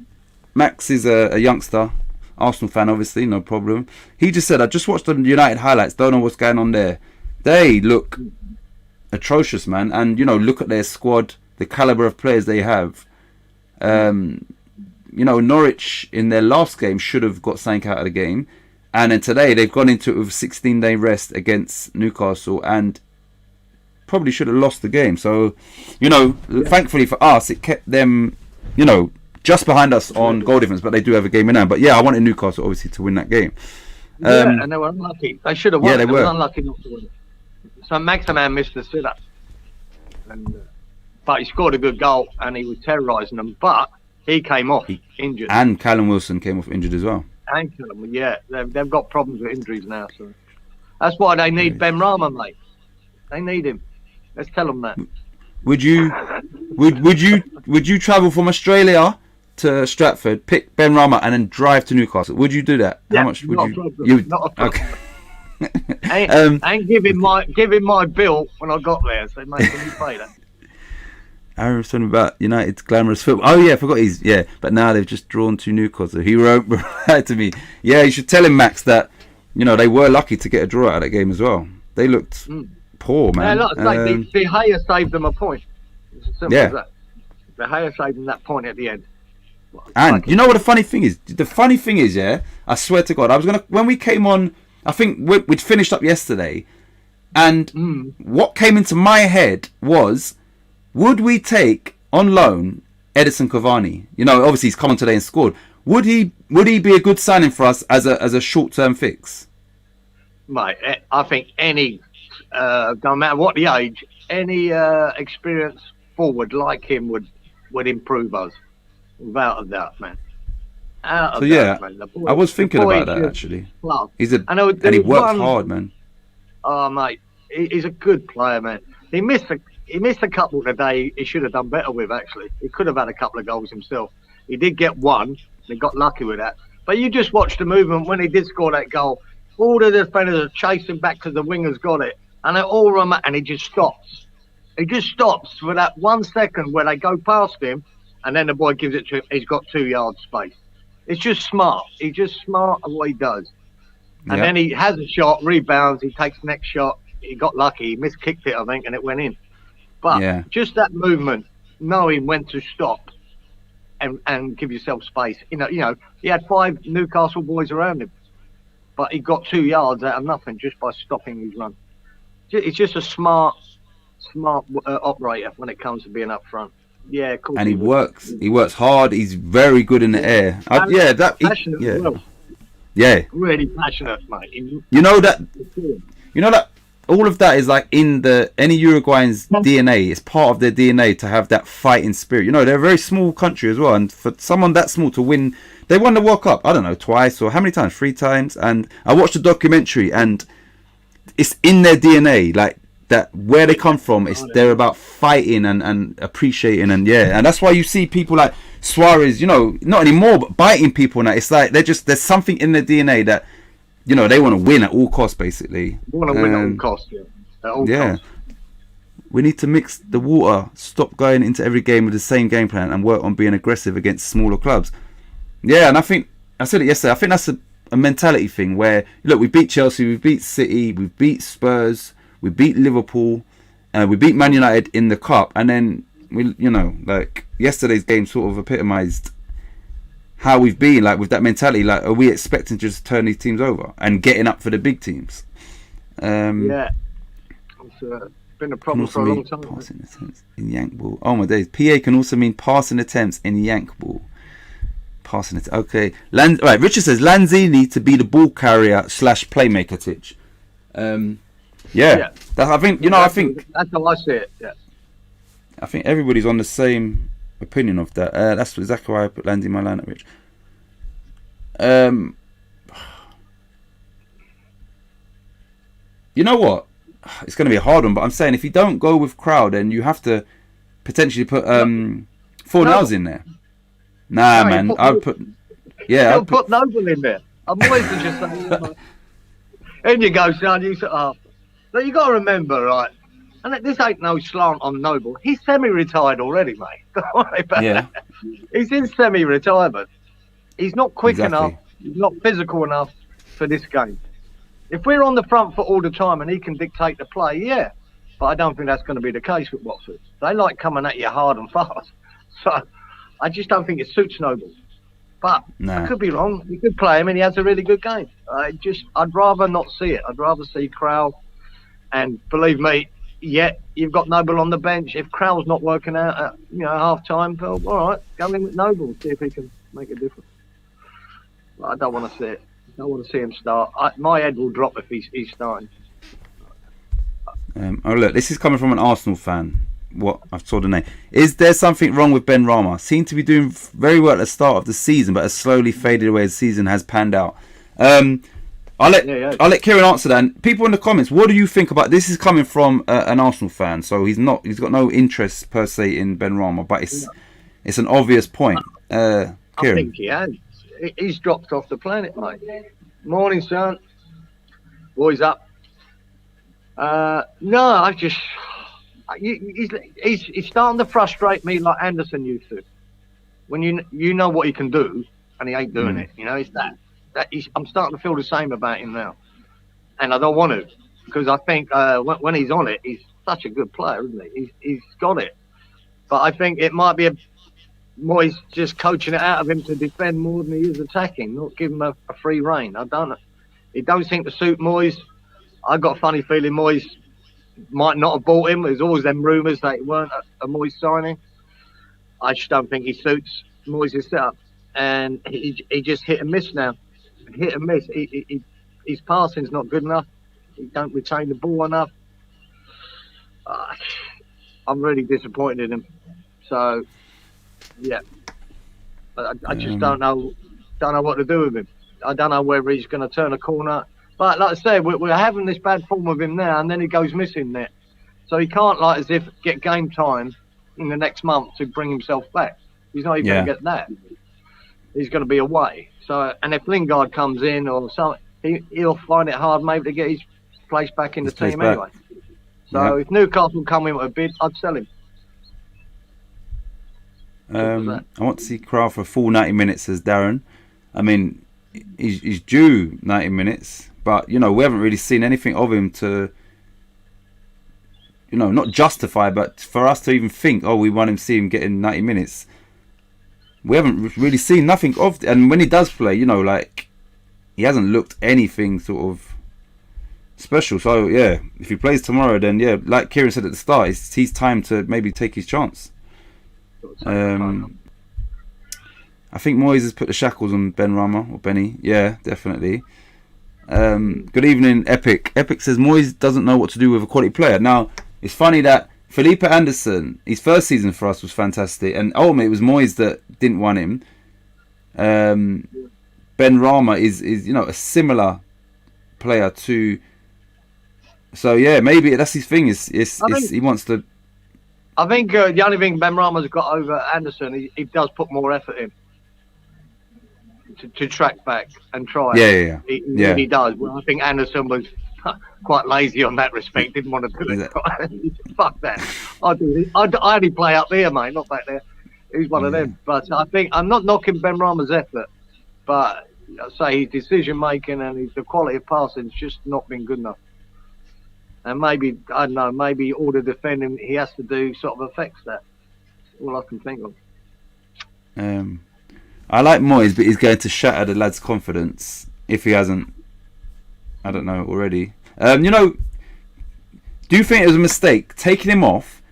Max is a youngster, Arsenal fan, obviously, no problem. He just said, I just watched the United highlights. Don't know what's going on there. They look atrocious, man. And, you know, look at their squad, the calibre of players they have. You know, Norwich in their last game should have got something out of the game. And then today they've gone into it with 16-day rest against Newcastle and probably should have lost the game. So, you know, thankfully for us, it kept them, you know, just behind us on goal difference, but they do have a game in hand. But yeah, I wanted Newcastle obviously to win that game. And they were unlucky. They should have won. Yeah, they were unlucky not to win. So Maximan missed the sit-up. But he scored a good goal and he was terrorising them. But he came off injured. And Callum Wilson came off injured as well. And Callum, yeah. They've got problems with injuries now. So that's why they need Ben Rama, mate. They need him. Let's tell them that. Would you travel from Australia to Stratford, pick Ben Rama, and then drive to Newcastle? Would you do that? Yeah, how much would you? Not a problem. Okay. and give him my bill when I got there. So mate, can you pay that? Aaron was talking about United's glamorous football. Oh yeah, I forgot but now they've just drawn to Newcastle. He wrote to me. Yeah, you should tell him, Max, that they were lucky to get a draw out of that game as well. They looked poor, man. Yeah, like De Gea saved them a point. It's as simple as that. De Gea saved them that point at the end. And you know what the funny thing is? The funny thing is, I swear to God, when we came on, I think we'd finished up yesterday, and what came into my head was, would we take on loan Edison Cavani? Obviously he's come on today and scored. Would he be a good signing for us as a short-term fix? Mate, I think any, no matter what the age, any experienced forward like him would improve us, without a doubt, man. Man. I was thinking about that actually. And he works hard, man. Oh, mate, he's a good player, man. He missed a couple today. He should have done better with. Actually, he could have had a couple of goals himself. He did get one. He got lucky with that. But you just watched the movement when he did score that goal. All the defenders are chasing back because the wingers got it, and they all run back, and he just stops. He just stops for that 1 second where they go past him, and then the boy gives it to him. He's got 2 yards space. It's just smart. He's just smart at what he does. And then he has a shot, rebounds, he takes the next shot. He got lucky. He miskicked it, I think, and it went in. But just that movement, knowing when to stop and give yourself space. He had 5 Newcastle boys around him, but he got 2 yards out of nothing just by stopping his run. He's just a smart operator when it comes to being up front. Yeah, of course. And he works. He works hard. He's very good in the air. Passionate as well. Yeah. Really passionate, mate. You know that all of that is like in any Uruguayan's DNA. It's part of their DNA to have that fighting spirit. They're a very small country as well, and for someone that small to win, they won the World Cup, I don't know, twice or how many times? 3 times. And I watched the documentary, and it's in their DNA, like that where they come from. They're about fighting and appreciating, and and that's why you see people like Suarez, you know, not anymore, but biting people now. It's like there's something in their DNA that, you know, they want to win at all costs, basically. They want to win at all costs, at all costs. We need to mix the water, stop going into every game with the same game plan, and work on being aggressive against smaller clubs. Yeah, and I think I said it yesterday. I think that's a mentality thing where, look, we beat Chelsea, we beat City, we beat Spurs, we beat Liverpool, we beat Man United in the cup, and then we, you know, like yesterday's game sort of epitomised how we've been, like with that mentality. Like, are we expecting to just turn these teams over and getting up for the big teams? Yeah, it's been a problem for a long time. Passing attempts in yank ball. Oh my days! PA can also mean passing attempts in yank ball. Passing it. Okay. Right. Richard says Lanzini to be the ball carrier / playmaker. Titch. Yeah. I think, you know, I think that's how I see it. Yeah. I think everybody's on the same opinion of that. That's exactly why I put Lanzini in my lineup, Rich. You know what? It's going to be a hard one, but I'm saying if you don't go with Crowd, then you have to potentially put Fornals in there. Nah, no, man. I'd put. Yeah, I'd put Noble in there. I'm always just saying. In you go, son. You sit after. But you got to remember, right? And this ain't no slant on Noble. He's semi-retired already, mate. Don't worry about that. He's in semi-retirement. He's not quick enough. He's not physical enough for this game. If we're on the front foot all the time and he can dictate the play, yeah. But I don't think that's going to be the case with Watford. They like coming at you hard and fast. So I just don't think it suits Noble. But I could be wrong. You could play him and he has a really good game. I'd rather not see it. I'd rather see Krul. And believe me, you've got Noble on the bench. If Krul's not working out at half time, well, all right, go in with Noble and see if he can make a difference. But I don't want to see it. I don't want to see him start. My head will drop if he's starting. Look, this is coming from an Arsenal fan. What I've told the name. Is there something wrong with Ben Rama? Seemed to be doing very well at the start of the season, but has slowly faded away as the season has panned out. I'll let Kieran answer that. And people in the comments, what do you think about this? Is coming from an Arsenal fan, so he's got no interest per se in Ben Rama, but it's an obvious point. Kieran. I think he has. He's dropped off the planet, mate. Morning, son. Boys up. No, I just. He's starting to frustrate me like Anderson used to. When you know what he can do, and he ain't doing it. You know, it's that I'm starting to feel the same about him now, and I don't want to, because I think when he's on it, he's such a good player, isn't he? He's got it, but I think it might be Moyes just coaching it out of him to defend more than he is attacking, not give him a free rein. I don't know. It don't seem to suit Moyes. I got a funny feeling Moyes might not have bought him. There's always them rumours that it weren't a Moyes signing. I just don't think he suits Moyes' setup, and he just hit and miss now. Hit and miss. His passing's not good enough. He don't retain the ball enough. I'm really disappointed in him. So, yeah, I just don't know what to do with him. I don't know whether he's going to turn a corner. But like I said, we're having this bad form of him now, and then he goes missing there. So he can't, like, as if get game time in the next month to bring himself back. He's not even going to get that. He's going to be away. So, and if Lingard comes in or something, he'll find it hard maybe to get his place back in the team anyway. So if Newcastle come in with a bid, I'd sell him. I want to see Krul for a full 90 minutes, says Darren. I mean, he's due 90 minutes, but, we haven't really seen anything of him to, not justify, but for us to even think, we want him to see him getting 90 minutes. We haven't really seen nothing of it. And when he does play, he hasn't looked anything sort of special. So, yeah, if he plays tomorrow, then, like Kieran said at the start, he's time to maybe take his chance. I think Moyes has put the shackles on Ben Rama, or Benny. Yeah, definitely. Good evening, Epic. Epic says Moyes doesn't know what to do with a quality player. Now, it's funny that Felipe Anderson, his first season for us was fantastic, and ultimately it was Moyes that didn't want him. Ben Rama is a similar player to So yeah, maybe that's his thing. Is he wants to. I think the only thing Benrahma's got over Anderson, he does put more effort in to track back and try. Yeah. He really does. Well, I think Anderson was quite lazy on that respect. Didn't want to do it. Fuck that. I only play up here, mate, not back there. He's one of them. But I think I'm not knocking Benrahma's effort, but I say his decision making and the quality of passing's just not been good enough. And maybe, I don't know, maybe all the defending he has to do sort of affects that. All I can think of. I like Moyes, but he's going to shatter the lad's confidence if he hasn't, I don't know, already. You know, do you think it was a mistake taking him off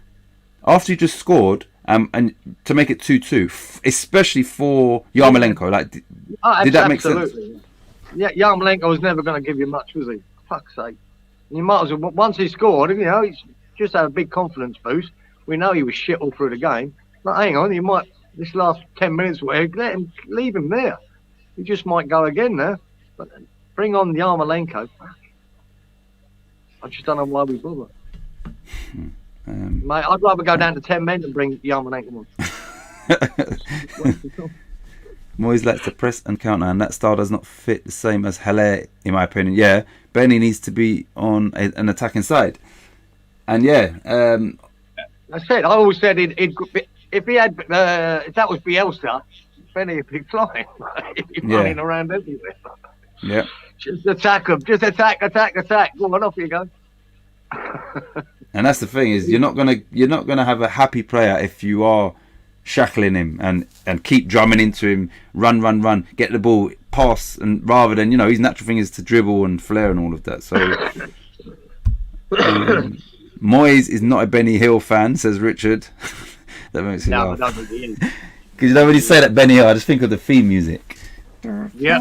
after he just scored and to make it 2-2, especially for Yarmolenko? Like, did that make sense? Yeah, Yarmolenko was never going to give you much, was he? Fuck's sake. You might as well, once he scored, you know, he's just had a big confidence boost. We know he was shit all through the game. But hang on, you might, this last 10 minutes, leave him there. He just might go again there. But bring on Yarmolenko. I just don't know why we bother. Mate, I'd rather go down to 10 men than bring Yarmolenko on. Moyes likes to press and counter, and that style does not fit the same as Haller, in my opinion. Yeah, Benny needs to be on an attacking side. And yeah, I always said if he had if that was Bielsa, Benny would be flying. He'd be running around everywhere. Yeah. Just attack him. Just attack. Go on, off you go. And that's the thing, is you're not gonna have a happy player if you are shackling him and keep drumming into him, run, get the ball, pass, and rather than, you know, his natural thing is to dribble and flair and all of that. So Moyes is not a Benny Hill fan, says Richard. That makes me laugh. Because you know when you say that Benny Hill, I just think of the theme music. Yeah.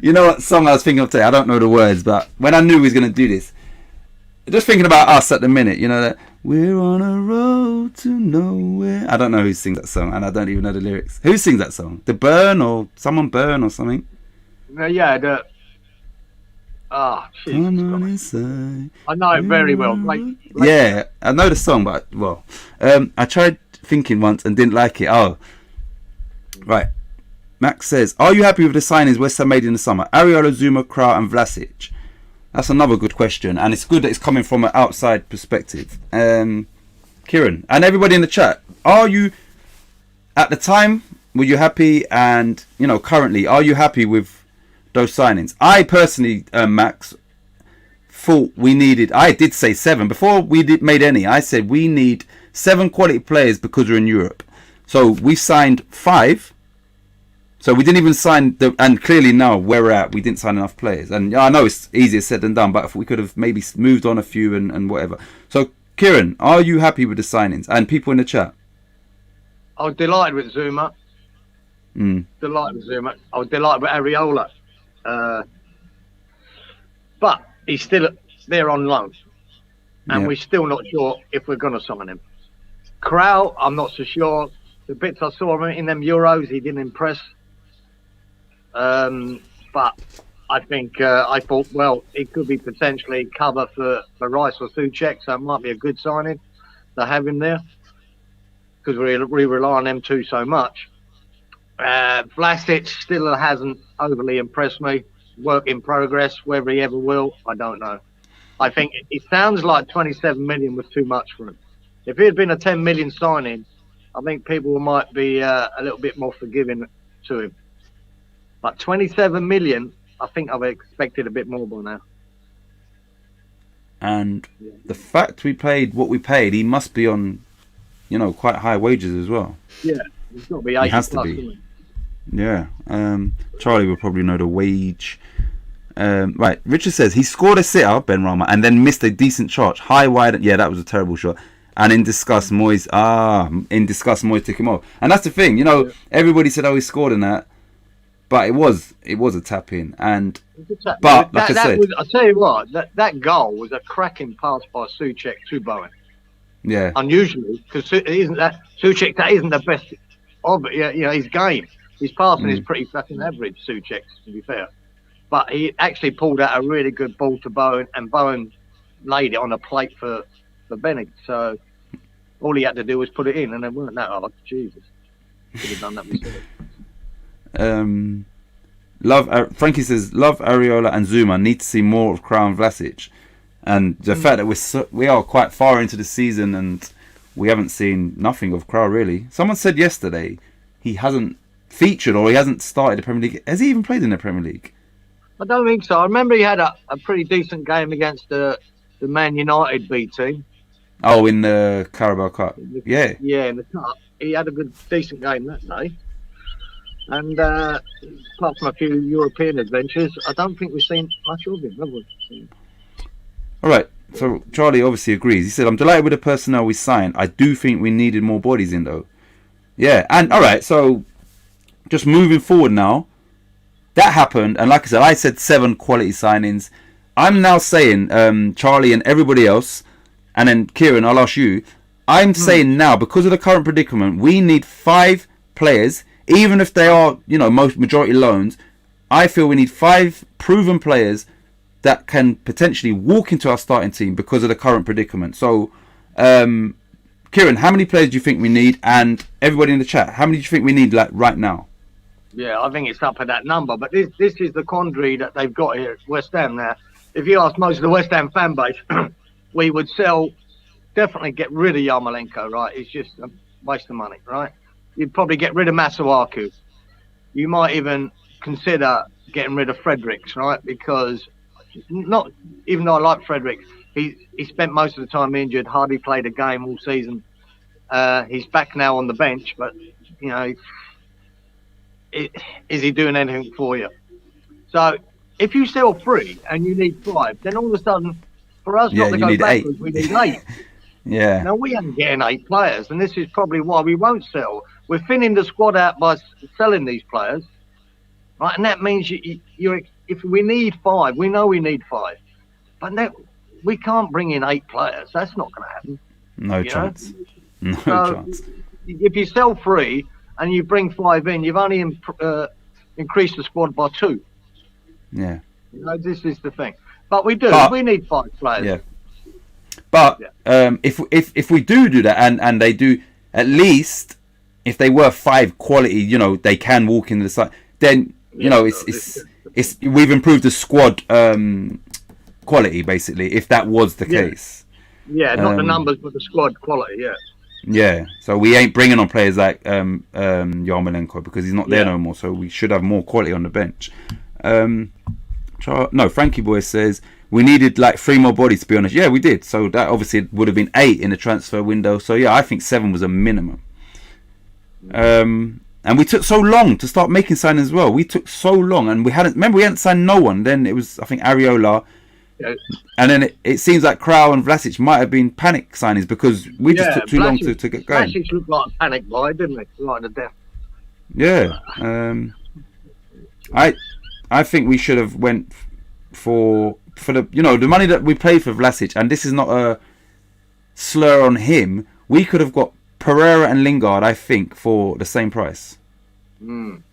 You know what song I was thinking of today? I don't know the words, but when I knew he was going to do this, just thinking about us at the minute, you know, that we're on a road to nowhere. I don't know who sings that song, and I don't even know the lyrics. Who sings that song? The Burn or someone Burn or something? Yeah, the. Ah, oh, I know it very well. Yeah, I know the song, but I tried thinking once and didn't like it. Oh, right. Max says, "Are you happy with the signings West Ham made in the summer? Areola, Zuma, Krah, and Vlasic." That's another good question, and it's good that it's coming from an outside perspective. Kieran and everybody in the chat, are you at the time? Were you happy? And you know, currently, are you happy with those signings? I personally, Max, thought we needed. I did say 7 before we made any. I said we need 7 quality players because we're in Europe. So we signed 5. So we didn't even sign and clearly now where we're at, we didn't sign enough players. And I know it's easier said than done, but if we could have maybe moved on a few and whatever. So Kieran, are you happy with the signings? And people in the chat? I was delighted with Zuma. Delighted with Zuma. I was delighted with Areola. But he's still there on loan. And we're still not sure if we're going to sign him. Krah, I'm not so sure. The bits I saw him in them Euros, he didn't impress. But I think I thought, well, it could be potentially cover for Rice or Souček, so it might be a good signing to have him there because we rely on them two so much. Vlasic still hasn't overly impressed me. Work in progress. Whether he ever will, I don't know. I think it sounds like 27 million was too much for him. If it had been a 10 million signing, I think people might be a little bit more forgiving to him. But 27 million, I think I've expected a bit more by now. And the fact we paid what we paid, he must be on, you know, quite high wages as well. Yeah, he's got to be 80 he has plus, to be. Yeah. Charlie will probably know the wage. Right, Richard says he scored a sitter, Benrahma, and then missed a decent charge. High, wide, yeah, that was a terrible shot. And in disgust, Moyes took him off. And that's the thing, you know, everybody said, oh, he scored in that. But it was a tap in. And but like I said, I tell you what, that goal was a cracking pass by Souček to Bowen. Yeah. Unusually, because Suchek, that isn't the best of it. Yeah, you know, his game, his passing is pretty fucking average. Suchek's, to be fair, but he actually pulled out a really good ball to Bowen, and Bowen laid it on a plate for Bennett. So all he had to do was put it in, and they weren't that hard. Jesus, could have done that myself. Frankie says, love Areola and Zuma. Need to see more of Crown Vlasic. And the fact that we are quite far into the season and we haven't seen nothing of Crow really. Someone said yesterday he hasn't featured or he hasn't started the Premier League. Has he even played in the Premier League? I don't think so. I remember he had a pretty decent game against the Man United B team. Oh, in the Carabao Cup. Yeah. Yeah, in the Cup. He had a decent game that day. And apart from a few European adventures, I don't think we've seen much of him, have we? All right, so Charlie obviously agrees. He said, I'm delighted with the personnel we signed. I do think we needed more bodies in, though. Yeah, and all right, so just moving forward now, that happened. And like I said 7 quality signings. I'm now saying, Charlie and everybody else, and then Kieran, I'll ask you. I'm saying now, because of the current predicament, we need 5 players, even if they are, you know, majority loans. I feel we need 5 proven players that can potentially walk into our starting team because of the current predicament. So, Kieran, how many players do you think we need? And everybody in the chat, how many do you think we need like right now? Yeah, I think it's up at that number. But this is the quandary that they've got here at West Ham now. If you ask most of the West Ham fan base, we would definitely get rid of Yarmolenko, right? It's just a waste of money, right? You'd probably get rid of Masuaku. You might even consider getting rid of Fredericks, right? Because not even though I like Fredericks, he spent most of the time injured, hardly played a game all season. He's back now on the bench, but you know, is he doing anything for you? So if you sell 3 and you need 5, then all of a sudden, for us not to go backwards, we need 8. Yeah. Now we ain't getting 8 players, and this is probably why we won't sell. We're thinning the squad out by selling these players, right? And that means if we need 5, we know we need 5, but we can't bring in 8 players. That's not going to happen. No chance. No chance. If you sell 3 and you bring 5 in, you've only increased the squad by 2. Yeah. You know, this is the thing. But we need 5 players. Yeah. But if we do that, and they do, at least if they were 5 quality, you know, they can walk into the side. Then you know it's we've improved the squad quality basically. If that was the case. Yeah, not the numbers, but the squad quality. Yeah. Yeah. So we ain't bringing on players like Yarmolenko because he's not there no more. So we should have more quality on the bench. No, Frankie Boy says we needed like 3 more bodies, to be honest. Yeah, we did. So that obviously would have been 8 in the transfer window. So yeah, I think 7 was a minimum. And we took so long to start making signings as well. We took so long, and we hadn't signed no one. Then it was, I think, Areola. Yeah. And then it seems like Crow and Vlasic might have been panic signings because we just took too long to get going. Vlasic looked like a panic buy, didn't he? Like the death. Yeah. I think we should have went for the, you know, the money that we paid for Vlasic, and this is not a slur on him. We could have got Pereira and Lingard, I think, for the same price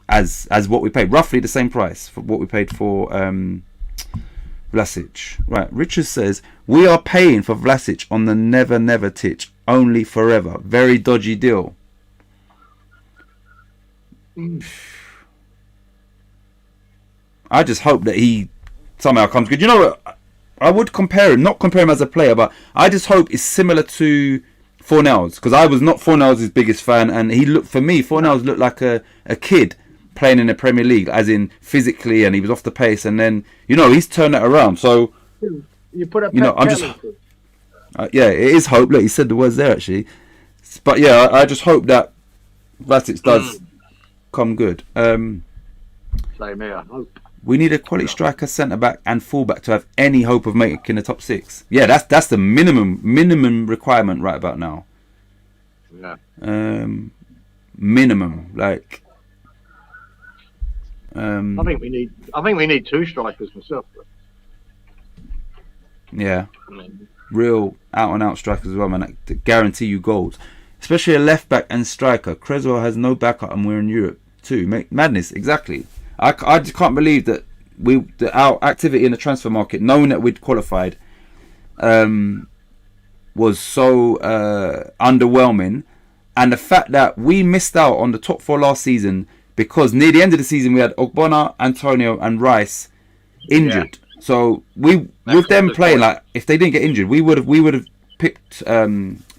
as what we paid, roughly the same price for what we paid for Vlasic. Right, Richard says we are paying for Vlasic on the never titch, only forever. Very dodgy deal. I just hope that he somehow comes good. You know what? I would not compare him as a player, but I just hope it's similar to Fornells, because I was not Fornells' biggest fan, and Fornells looked like a kid playing in the Premier League, as in physically, and he was off the pace, and then, you know, he's turned it around. So, you put up, you know, I'm just, yeah, it is hope. Look, he said the words there actually, but yeah, I just hope that Vlasic does come good. Same here, I hope. We need a quality striker, centre back, and full back to have any hope of making the top 6. Yeah, that's the minimum requirement right about now. Yeah. Minimum, like. I think we need 2 strikers myself. Yeah. Real out-and-out strikers as well, man, that guarantee you goals. Especially a left-back and striker. Creswell has no backup and we're in Europe too. Madness, exactly. I just can't believe that our activity in the transfer market, knowing that we'd qualified, was so underwhelming. And the fact that we missed out on the top 4 last season because near the end of the season we had Ogbonna, Antonio and Rice injured. Yeah. So with them playing, like, if they didn't get injured, we would have picked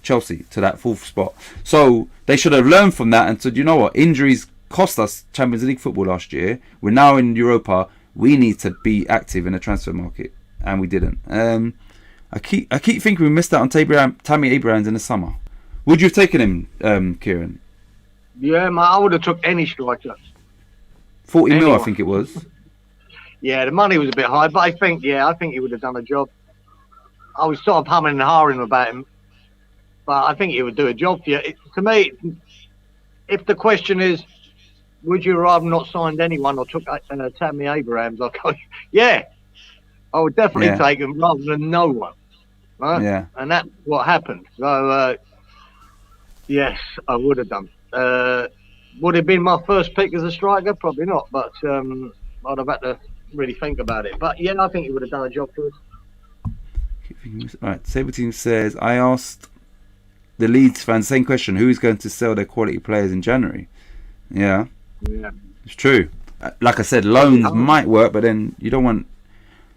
Chelsea to that 4th spot. So they should have learned from that and said, you know what, injuries cost us Champions League football last year. We're now in Europa. We need to be active in the transfer market, and we didn't. I keep thinking we missed out on Tammy Abrahams in the summer. Would you have taken him, Kieran? Yeah, I would have took any striker. 40 mil, I think it was. Yeah, the money was a bit high, but I think he would have done a job. I was sort of humming and hawing about him, but I think he would do a job for you. To me, if the question is, would you rather not signed anyone or took Tammy Abrahams, I'll go, yeah, I would definitely take him rather than no one. Right? Yeah. And that's what happened. So, yes, I would have done. Would it have been my first pick as a striker? Probably not, but I'd have had to really think about it. But yeah, I think he would have done a job for us. Right, Sabre Team says, I asked the Leeds fans same question: who is going to sell their quality players in January? Yeah, it's true. Like I said, loans might work, but then you don't want.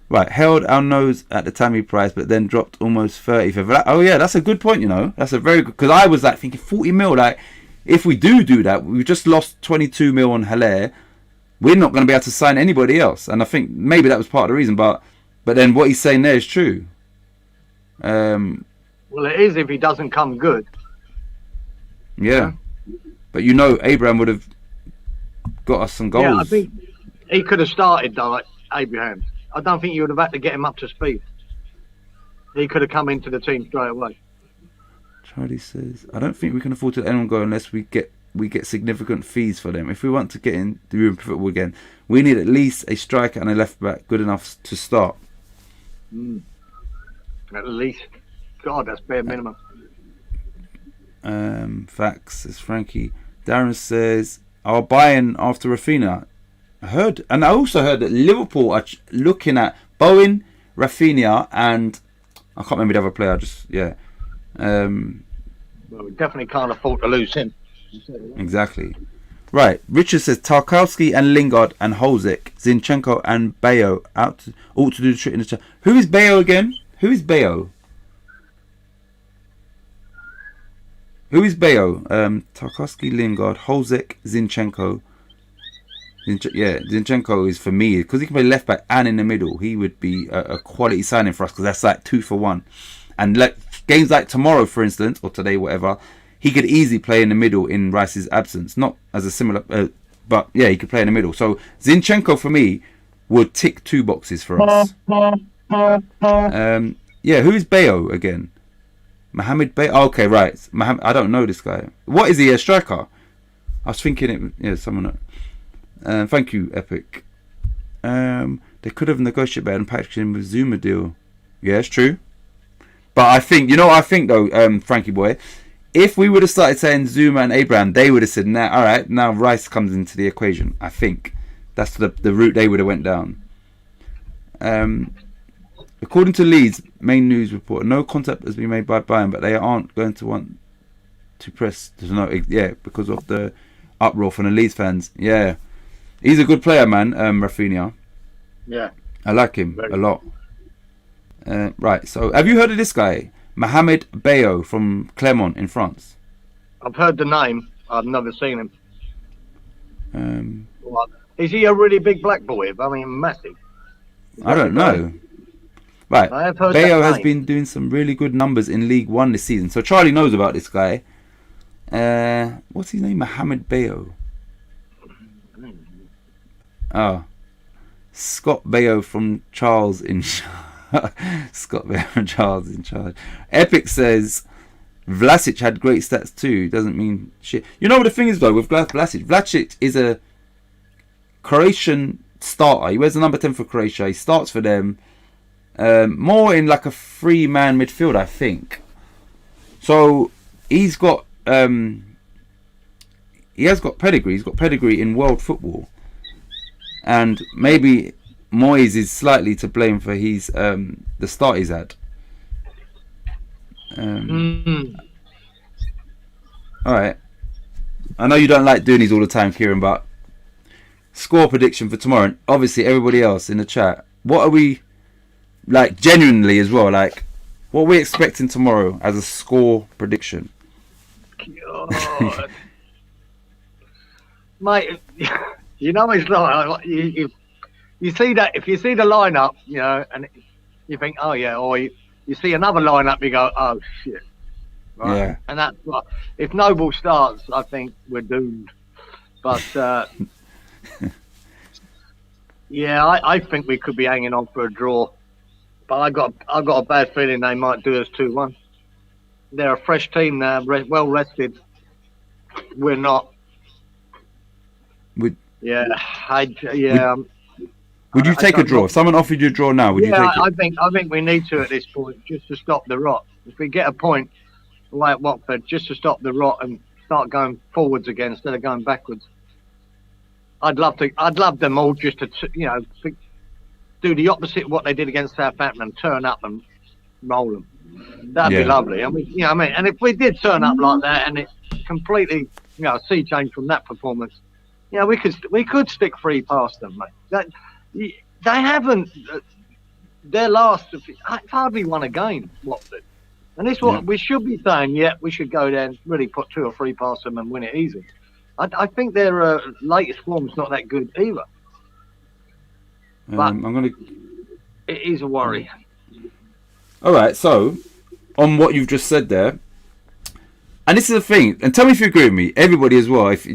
Right, held our nose at the Tammy price, but then dropped almost 30 for that. Oh yeah, that's a good point. You know, that's a very good, because I was like thinking 40 mil. Like, if we do that, we just lost 22 mil on Haller. We're not going to be able to sign anybody else, and I think maybe that was part of the reason. But then what he's saying there is true. Well, it is if he doesn't come good. Yeah, but you know, Abraham would have got us some goals. Yeah, I think he could have started though, like Abraham. I don't think you would have had to get him up to speed. He could have come into the team straight away. Charlie says, I don't think we can afford to let anyone go unless we get significant fees for them. If we want to get in the European football again, we need at least a striker and a left back good enough to start. At least. God, that's bare minimum. Facts, says Frankie. Darren says, our buy-in after Rafinha. I also heard that Liverpool are looking at Bowen, Rafinha, and I can't remember the other player. Well, we definitely can't afford to lose him. Exactly. Right. Richard says Tarkowski and Lingard and Holzek, Zinchenko and Bayo ought to do the trick in the chat. Who is Bayo again? Who is Bayo? Tarkowski, Lingard, Holzek, Zinchenko. Zinchenko is for me because he can play left back and in the middle. He would be a quality signing for us because that's like 2 for 1. And like games like tomorrow, for instance, or today, whatever, he could easily play in the middle in Rice's absence. Not as a similar, but yeah, he could play in the middle. So Zinchenko for me would tick 2 boxes for us. Who is Bayo again? Mohamed Bayo. Oh, okay, right. I don't know this guy. What is he? A striker? I was thinking someone. Thank you, Epic. They could have negotiated better and packaged him with Zuma deal. Yeah, it's true. But I think, though, Frankie boy, if we would have started saying Zuma and Abraham, they would have said, nah, all right, now Rice comes into the equation. I think that's the route they would have went down. According to Leeds main news report, no contact has been made by Bayern, but they aren't going to want to press. Because of the uproar from the Leeds fans. Yeah. He's a good player, man, Rafinha. Yeah. I like him a lot. Right, so have you heard of this guy? Mohamed Bayo from Clermont in France. I've heard the name. I've never seen him. Is he a really big black boy? I mean, massive. I don't know. Right, Bayo has been doing some really good numbers in League One this season. So Charlie knows about this guy. What's his name? Mohamed Bayo. Oh, Scott Bayo from Charles in Scott Bayo from Charles in charge. Epic says Vlasic had great stats too. Doesn't mean shit. You know what the thing is though with Vlasic? Vlasic is a Croatian starter. He wears the number 10 for Croatia. He starts for them. more in like a 3-man midfield, I think. So he's got he has got pedigree. He's got pedigree in world football, and maybe Moyes is slightly to blame for his the start he's had. All right. I know you don't like doing these all the time, Kieran, but score prediction for tomorrow. And obviously, everybody else in the chat. What are we like genuinely as well? Like, what are we expecting tomorrow as a score prediction? God. Mate, you know it's like you see that if you see the lineup, you know, and you think, oh yeah, or you see another lineup, you go, oh shit. Right? Yeah. And that's what, if Noble starts, I think we're doomed. But yeah, I think we could be hanging on for a draw. But I got a bad feeling they might do us 2-1. They're a fresh team now, well rested. We're not. Would you take a draw? If someone offered you a draw now, would you take it? I think we need to at this point, just to stop the rot. If we get a point like Watford, just to stop the rot and start going forwards again instead of going backwards. I'd love them all just to do the opposite of what they did against Southampton and turn up and roll them. That'd be lovely. I mean, and if we did turn up like that and it completely, sea change from that performance, we could stick 3 past them, mate. They haven't. Their last, hardly won a game, Watford. And this is what we should be saying. Yeah, we should go there and really put 2 or 3 past them and win it easy. I think their latest form's not that good either. But it is a worry. All right, so on what you've just said there, and this is the thing, and tell me if you agree with me, everybody as well. If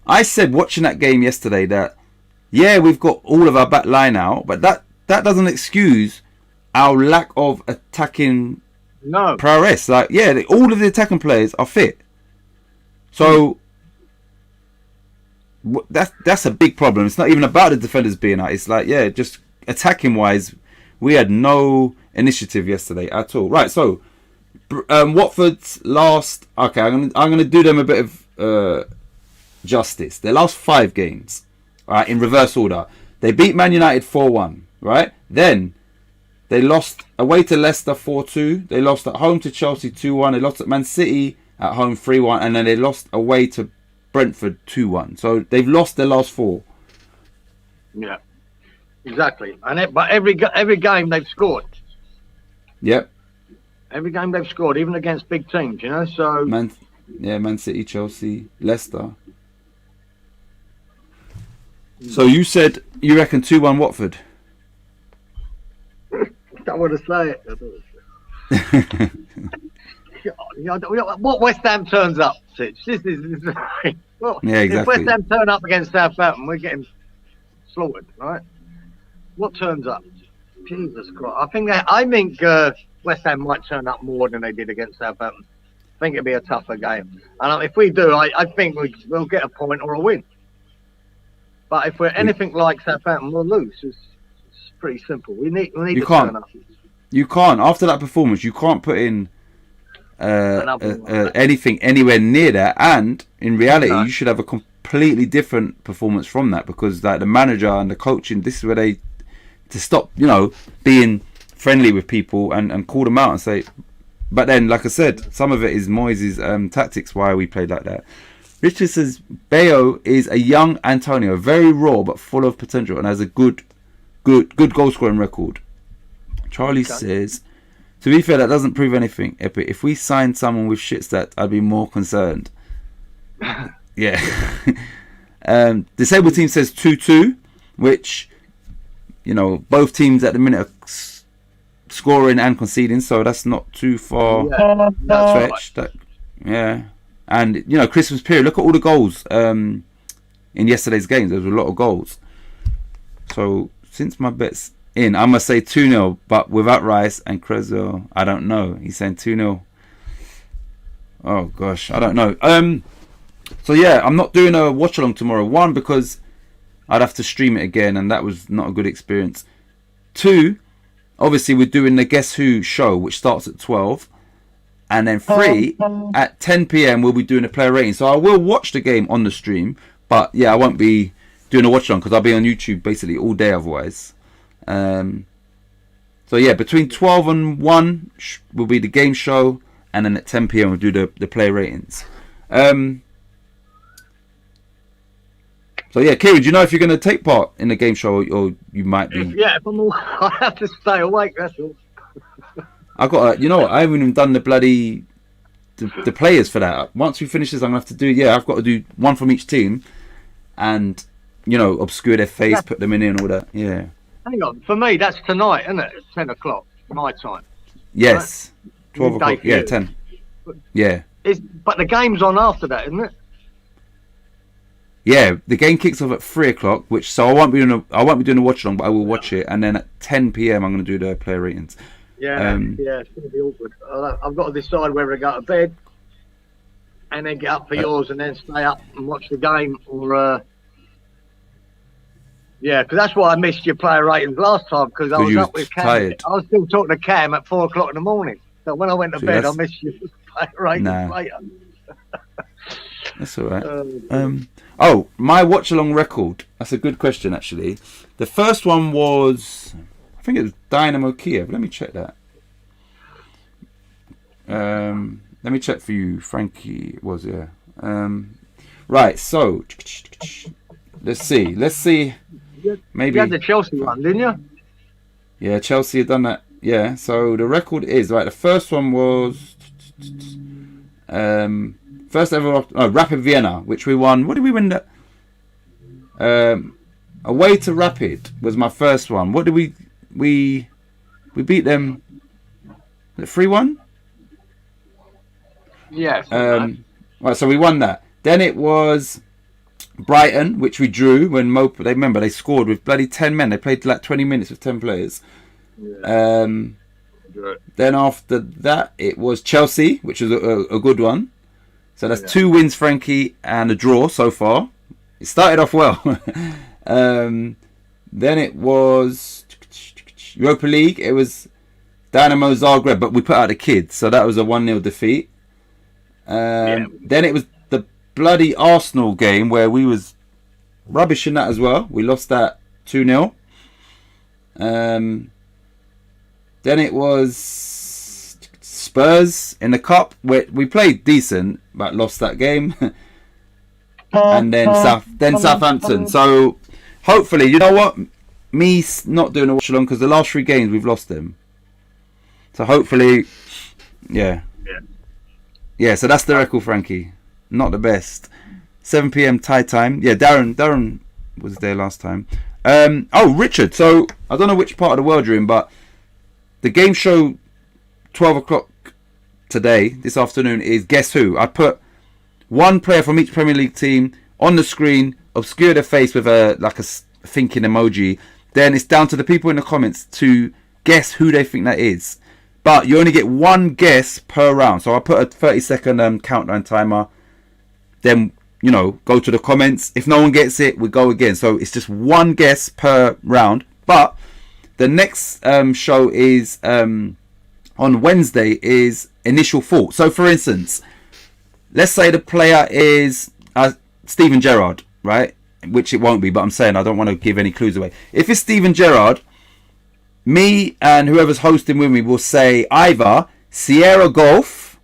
I said watching that game yesterday that we've got all of our back line out, but that doesn't excuse our lack of attacking prowess. Like all of the attacking players are fit, so that's a big problem. It's not even about the defenders being out. It's like just attacking wise, we had no initiative yesterday at all. Right, so Watford's last. Okay, I'm gonna do them a bit of justice. Their last 5 games, all right, in reverse order. They beat Man United 4-1, right? Then they lost away to Leicester 4-2. They lost at home to Chelsea 2-1. They lost at Man City at home 3-1, and then they lost away to Brentford 2-1. So they've lost their last 4. Yeah, exactly. But every game they've scored. Yep. Every game they've scored, even against big teams, So Man City, Chelsea, Leicester. So you said you reckon 2-1 Watford? Don't want to say it. What West Ham turns up, Sitch? This is yeah, exactly. If West Ham turn up against Southampton, we're getting slaughtered, right? What turns up? Jesus Christ! I think West Ham might turn up more than they did against Southampton. I think it'll be a tougher game, and if we do, I think we'll get a point or a win. But if we're anything like Southampton, we'll lose. It's pretty simple. We need to turn up. You can't. After that performance, you can't put in anything anywhere near that. And in reality, you should have a completely different performance from that, because like the manager and the coaching, this is where they to stop, being friendly with people and call them out and say. But then, like I said, some of it is Moyes' tactics. Why we played like that. Richard says Bayo is a young Antonio, very raw but full of potential, and has a good goal scoring record. Charlie says, to be fair, that doesn't prove anything. Epic. If we signed someone with shit stats, I'd be more concerned. Yeah. Disabled team says 2-2, which both teams at the minute are scoring and conceding, so that's not too far stretched. And Christmas period, look at all the goals in yesterday's games. There was a lot of goals. So since my bet's in, I'm gonna say 2-0, but without Rice and Cresswell, I don't know. He's saying 2-0. Oh gosh, I don't know. So yeah, I'm not doing a watch along tomorrow. 1, because I'd have to stream it again, and that was not a good experience. 2, obviously we're doing the Guess Who show, which starts at 12. And then 3 at 10 p.m. we'll be doing a player rating. So I will watch the game on the stream, but yeah, I won't be doing a watch along because I'll be on YouTube basically all day otherwise. So yeah, between 12 and 1 will be the game show, and then at 10 p.m. we'll do the player ratings. So yeah, Kieran, do you know if you're going to take part in the game show, or you might be? Yeah, if I'm all, I have to stay awake. That's all. I got, you know what? I haven't even done the bloody the players for that. Once we finish this, I'm gonna have to do. Yeah, I've got to do one from each team, and obscure their face, put them in and all that. Yeah. Hang on, for me that's tonight, isn't it? It's 10 o'clock my time. Yes. Right? 12 Midday o'clock. Yeah, 10. Yeah. But the game's on after that, isn't it? Yeah, the game kicks off at 3 o'clock, so I won't be doing a watch along, but I will watch it, and then at 10 p.m. I'm going to do the player ratings. Yeah, it's going to be awkward. I've got to decide whether to go to bed and then get up for yours and then stay up and watch the game, or because that's why I missed your player ratings last time, because I was up with Cam. Tired. I was still talking to Cam at 4 o'clock in the morning. So when I went to bed, I missed your player ratings later. That's all right. My watch along record. That's a good question, actually. The first one was, I think it was Dynamo Kiev. Let me check that. Let me check for you, Frankie. It was, yeah. Right, so let's see. Maybe you had the Chelsea one, didn't you? Yeah, Chelsea had done that. Yeah, so the record is right. The first one was first ever Rapid Vienna, which we won. What did we win? That away to Rapid was my first one. What did we beat them 3-1? Yes. Right, so we won that. Then it was Brighton, which we drew when they scored with bloody 10 men. They played like 20 minutes with 10 players. Yeah. Then after that, it was Chelsea, which was a good one. So that's 2 wins, Frankie, and a draw so far. It started off well. Then it was Europa League. It was Dynamo Zagreb, but we put out the kids, so that was a 1-0 defeat. Then it was the bloody Arsenal game where we was rubbish in that as well. We lost that 2-0. Then it was Spurs in the cup, where we played decent but lost that game. And then Southampton. So hopefully, you know what? Me not doing a watch along because the last 3 games we've lost them. So hopefully, yeah. So that's the record, Frankie. Not the best. 7 p.m. Thai time. Yeah, Darren was there last time. Richard. So I don't know which part of the world you're in, but the game show 12 o'clock today, this afternoon, is Guess Who. I put one player from each Premier League team on the screen, obscure their face with a thinking emoji. Then it's down to the people in the comments to guess who they think that is. But you only get one guess per round. So I put a 30-second countdown timer. Then, go to the comments. If no one gets it, we go again. So it's just one guess per round. But the next show is on Wednesday is Initial Thought. So for instance, let's say the player is Steven Gerrard, right? Which it won't be, but I'm saying I don't want to give any clues away. If it's Steven Gerrard, me and whoever's hosting with me will say either Sierra Golf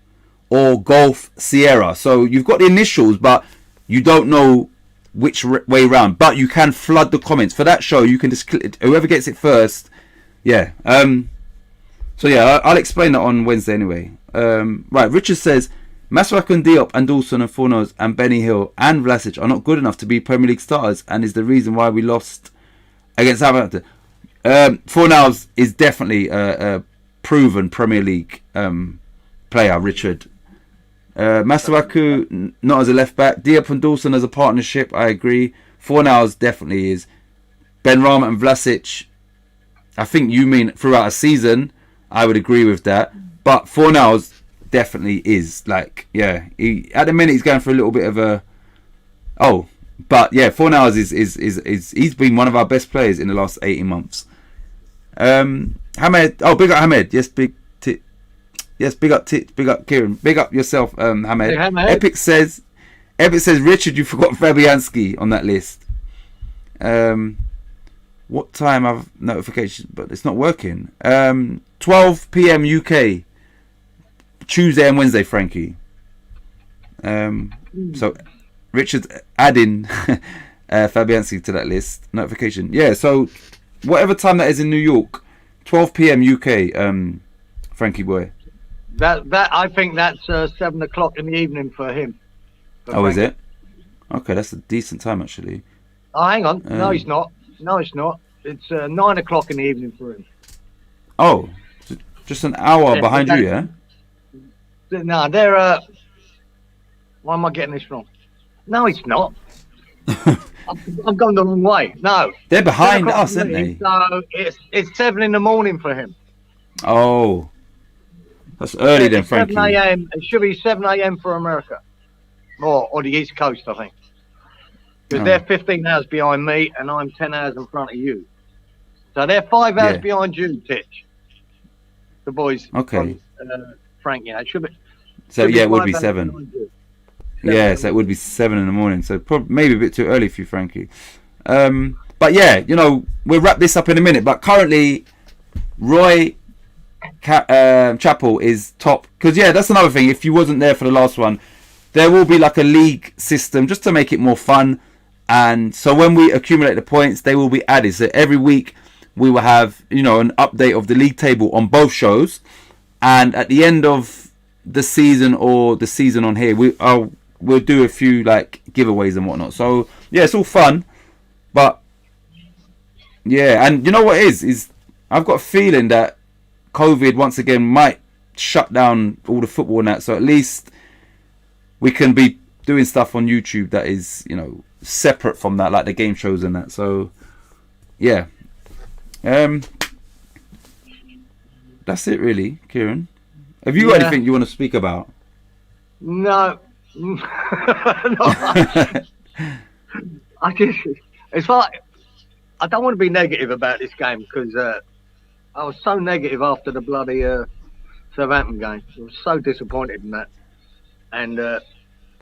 or Golf Sierra. So you've got the initials, but you don't know which way round. But you can flood the comments. For that show, you can just click whoever gets it first. Yeah. So yeah, I'll explain that on Wednesday anyway. Right, Richard says Masuaku and Diop and Dawson and Fornals and Benny Hill and Vlasic are not good enough to be Premier League starters and is the reason why we lost against Southampton. Fornals is definitely a proven Premier League player, Richard. Masuaku not as a left back. Diop and Dawson as a partnership, I agree. Fornals definitely is. Benrahma and Vlasic, I think you mean throughout a season. I would agree with that. But Fornals definitely is. At the minute he's going for a little bit of a... But yeah, Fornals is he's been one of our best players in the last 18 months. Hamed. Oh, big up Hamed. Yes, big up big up Kieran. Big up yourself, Hamed. Hey, Hamed. Epic says Richard, you forgot Fabianski on that list. What time I've notifications, but it's not working. 12 p.m. UK, Tuesday and Wednesday, Frankie. So Richard's adding Fabianski to that list notification. Yeah, so whatever time that is in New York, 12 p.m. UK, Frankie boy. That I think that's 7 o'clock in the evening for him. Oh, is it? Okay, that's a decent time actually. Oh, hang on. No, it's not. No, it's not. It's 9 o'clock in the evening for him. Oh, just an hour behind you, yeah? No, they're. Why am I getting this wrong? No, it's not. I've gone the wrong way. No, they're behind us, aren't they? So it's 7 in the morning for him. Oh, that's early then, Frankie. 7 a.m. It should be 7 a.m. for America, or the East Coast, I think. Because they're 15 hours behind me, and I'm 10 hours in front of you. So they're 5 hours behind you, Titch. The boys. Okay. From, Frank, it should be. So yeah, it would be 7. Yeah, so it would be 7 in the morning. So probably maybe a bit too early for you, Frankie. But yeah, we'll wrap this up in a minute. But currently, Roy Chapel is top. Because yeah, that's another thing. If you wasn't there for the last one, there will be like a league system just to make it more fun. And so when we accumulate the points, they will be added. So every week we will have, an update of the league table on both shows. And at the end of the season or the season on here, we'll do a few like giveaways and whatnot. So yeah, it's all fun. But yeah, and you know what it is I've got a feeling that COVID once again might shut down all the football and that. So at least we can be doing stuff on YouTube that is, separate from that, like the game shows and that. So yeah, that's it really, Kieran. Have you got anything you want to speak about? No. It's like I don't want to be negative about this game because I was so negative after the bloody Southampton game. I was so disappointed in that. And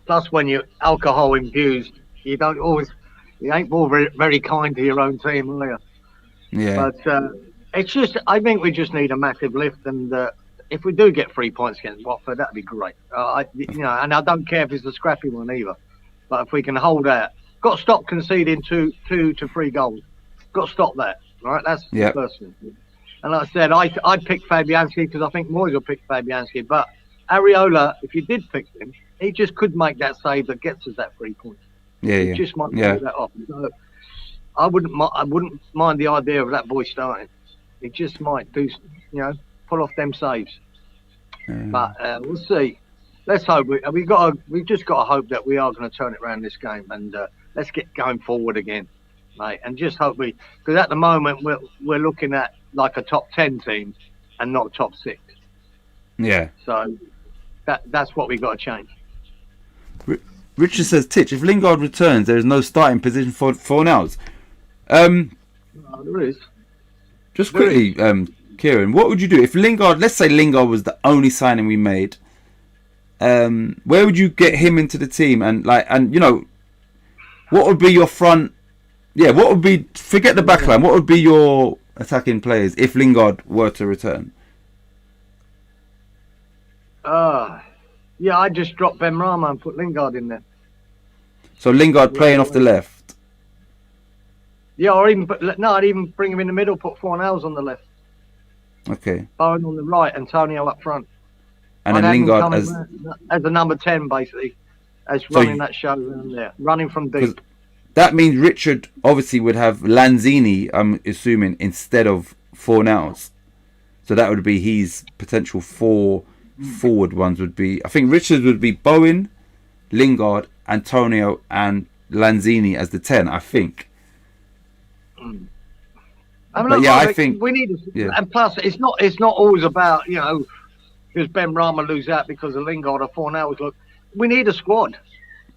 plus, when you're alcohol infused, you ain't more very, very kind to your own team, are you? Yeah. But it's just, I think we just need a massive lift, and if we do get 3 points against Watford, that'd be great. And I don't care if it's a scrappy one either. But if we can hold out, got to stop conceding 2 to 3 goals. Got to stop that, right? That's the first thing. And like I said, I'd pick Fabianski because I think Moyes will pick Fabianski. But Areola, if you did pick him, he just could make that save that gets us that 3 points. He just might pull that off. So I wouldn't mind the idea of that boy starting. He just might do, pull off them saves. But we'll see. Let's hope. We've just got to hope that we are going to turn it around this game, and let's get going forward again, mate. And just hope because at the moment we're looking at like a top 10 team and not top 6. Yeah. So that's what we got to change. Richard says, Titch, if Lingard returns, there is no starting position for Fornals. There is. Just quickly, Kieran, what would you do if Lingard? Let's say Lingard was the only signing we made. Where would you get him into the team? And what would be your front? Yeah, what would be? Forget the backline. What would be your attacking players if Lingard were to return? Yeah, I'd just drop Benrahma and put Lingard in there. So Lingard playing off the left. Yeah, or I'd even bring him in the middle, put Fornals on the left. Okay. Bowen on the right, Antonio up front. And then Lingard as a number 10, basically, running that show around there, running from deep. That means Richard obviously would have Lanzini, I'm assuming, instead of Fornals. So that would be his potential 4 forward ones would be. I think Richard would be Bowen, Lingard, Antonio, and Lanzini as the 10. I think. I think we need. And plus, it's not always about does Benrahma lose out because of Lingard or Fornals? Look, we need a squad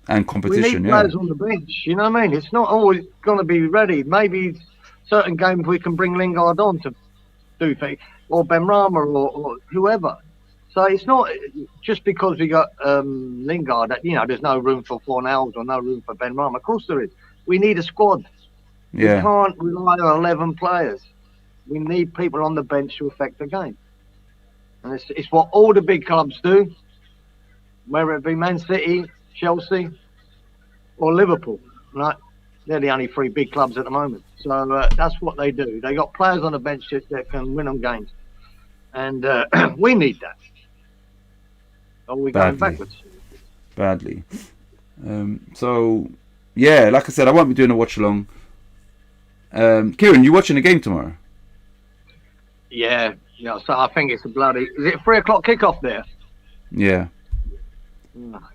and competition. We need players on the bench. You know what I mean? It's not always going to be ready. Maybe certain games we can bring Lingard on to do things, or Benrahma or whoever. So it's not just because we got Lingard that, you know, there's no room for Fornals or no room for Benrahma. Of course there is. We need a squad. Yeah. We can't rely on 11 players. We need people on the bench to affect the game. And it's what all the big clubs do, whether it be Man City, Chelsea, or Liverpool. Right? They're the only 3 big clubs at the moment. So that's what they do. They got players on the bench that can win them games. And we need that. Or we're going backwards. Badly. So, yeah, like I said, I won't be doing a watch along. Kieran, you watching the game tomorrow? Yeah, so I think it's a bloody... Is it 3 o'clock kickoff there? Yeah.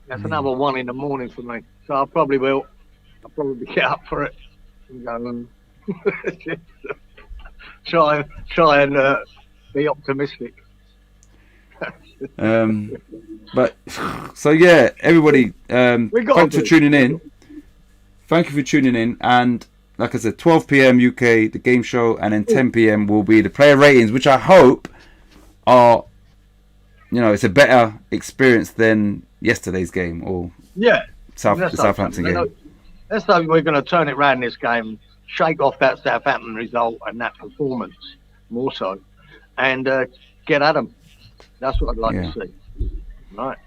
That's another 1 in the morning for me. So I probably will. I'll probably get up for it and go and try and be optimistic. But so yeah, everybody, thanks for tuning in. Thank you for tuning in. And like I said, 12 p.m. UK, the game show, and then 10 p.m. will be the player ratings, which I hope are, you know, it's a better experience than yesterday's game or the Southampton game. Let's hope we're going to turn it around this game, shake off that Southampton result and that performance more so, and get at them. That's what I'd like to see. Right.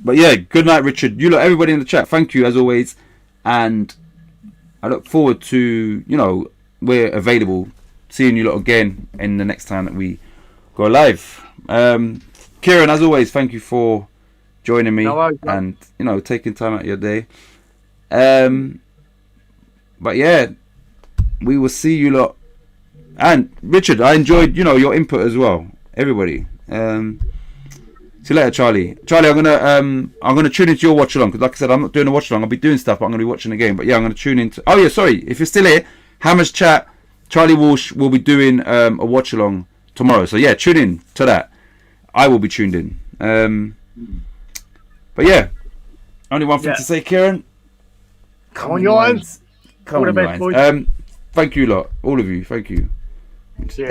But yeah, good night, Richard. You lot, everybody in the chat, thank you as always, and I look forward to, you know, we're available, seeing you lot again in the next time that we go live. Kieran, as always, thank you for joining me and, you know, taking time out of your day. But yeah, we will see you lot. And Richard, I enjoyed, you know, your input as well. Everybody. See you later, Charlie. Charlie, I'm gonna tune into your watch along because, like I said, I'm not doing a watch along. I'll be doing stuff, but I'm gonna be watching the game. But yeah, I'm gonna tune into. Oh yeah, sorry. If you're still here, Hammers Chat. Charlie Walsh will be doing a watch along tomorrow. So yeah, tune in to that. I will be tuned in. But yeah, only one thing to say, Kieran. Come on, your hands. Come on, your hands. Thank you, lot. All of you. Thank you. Yeah.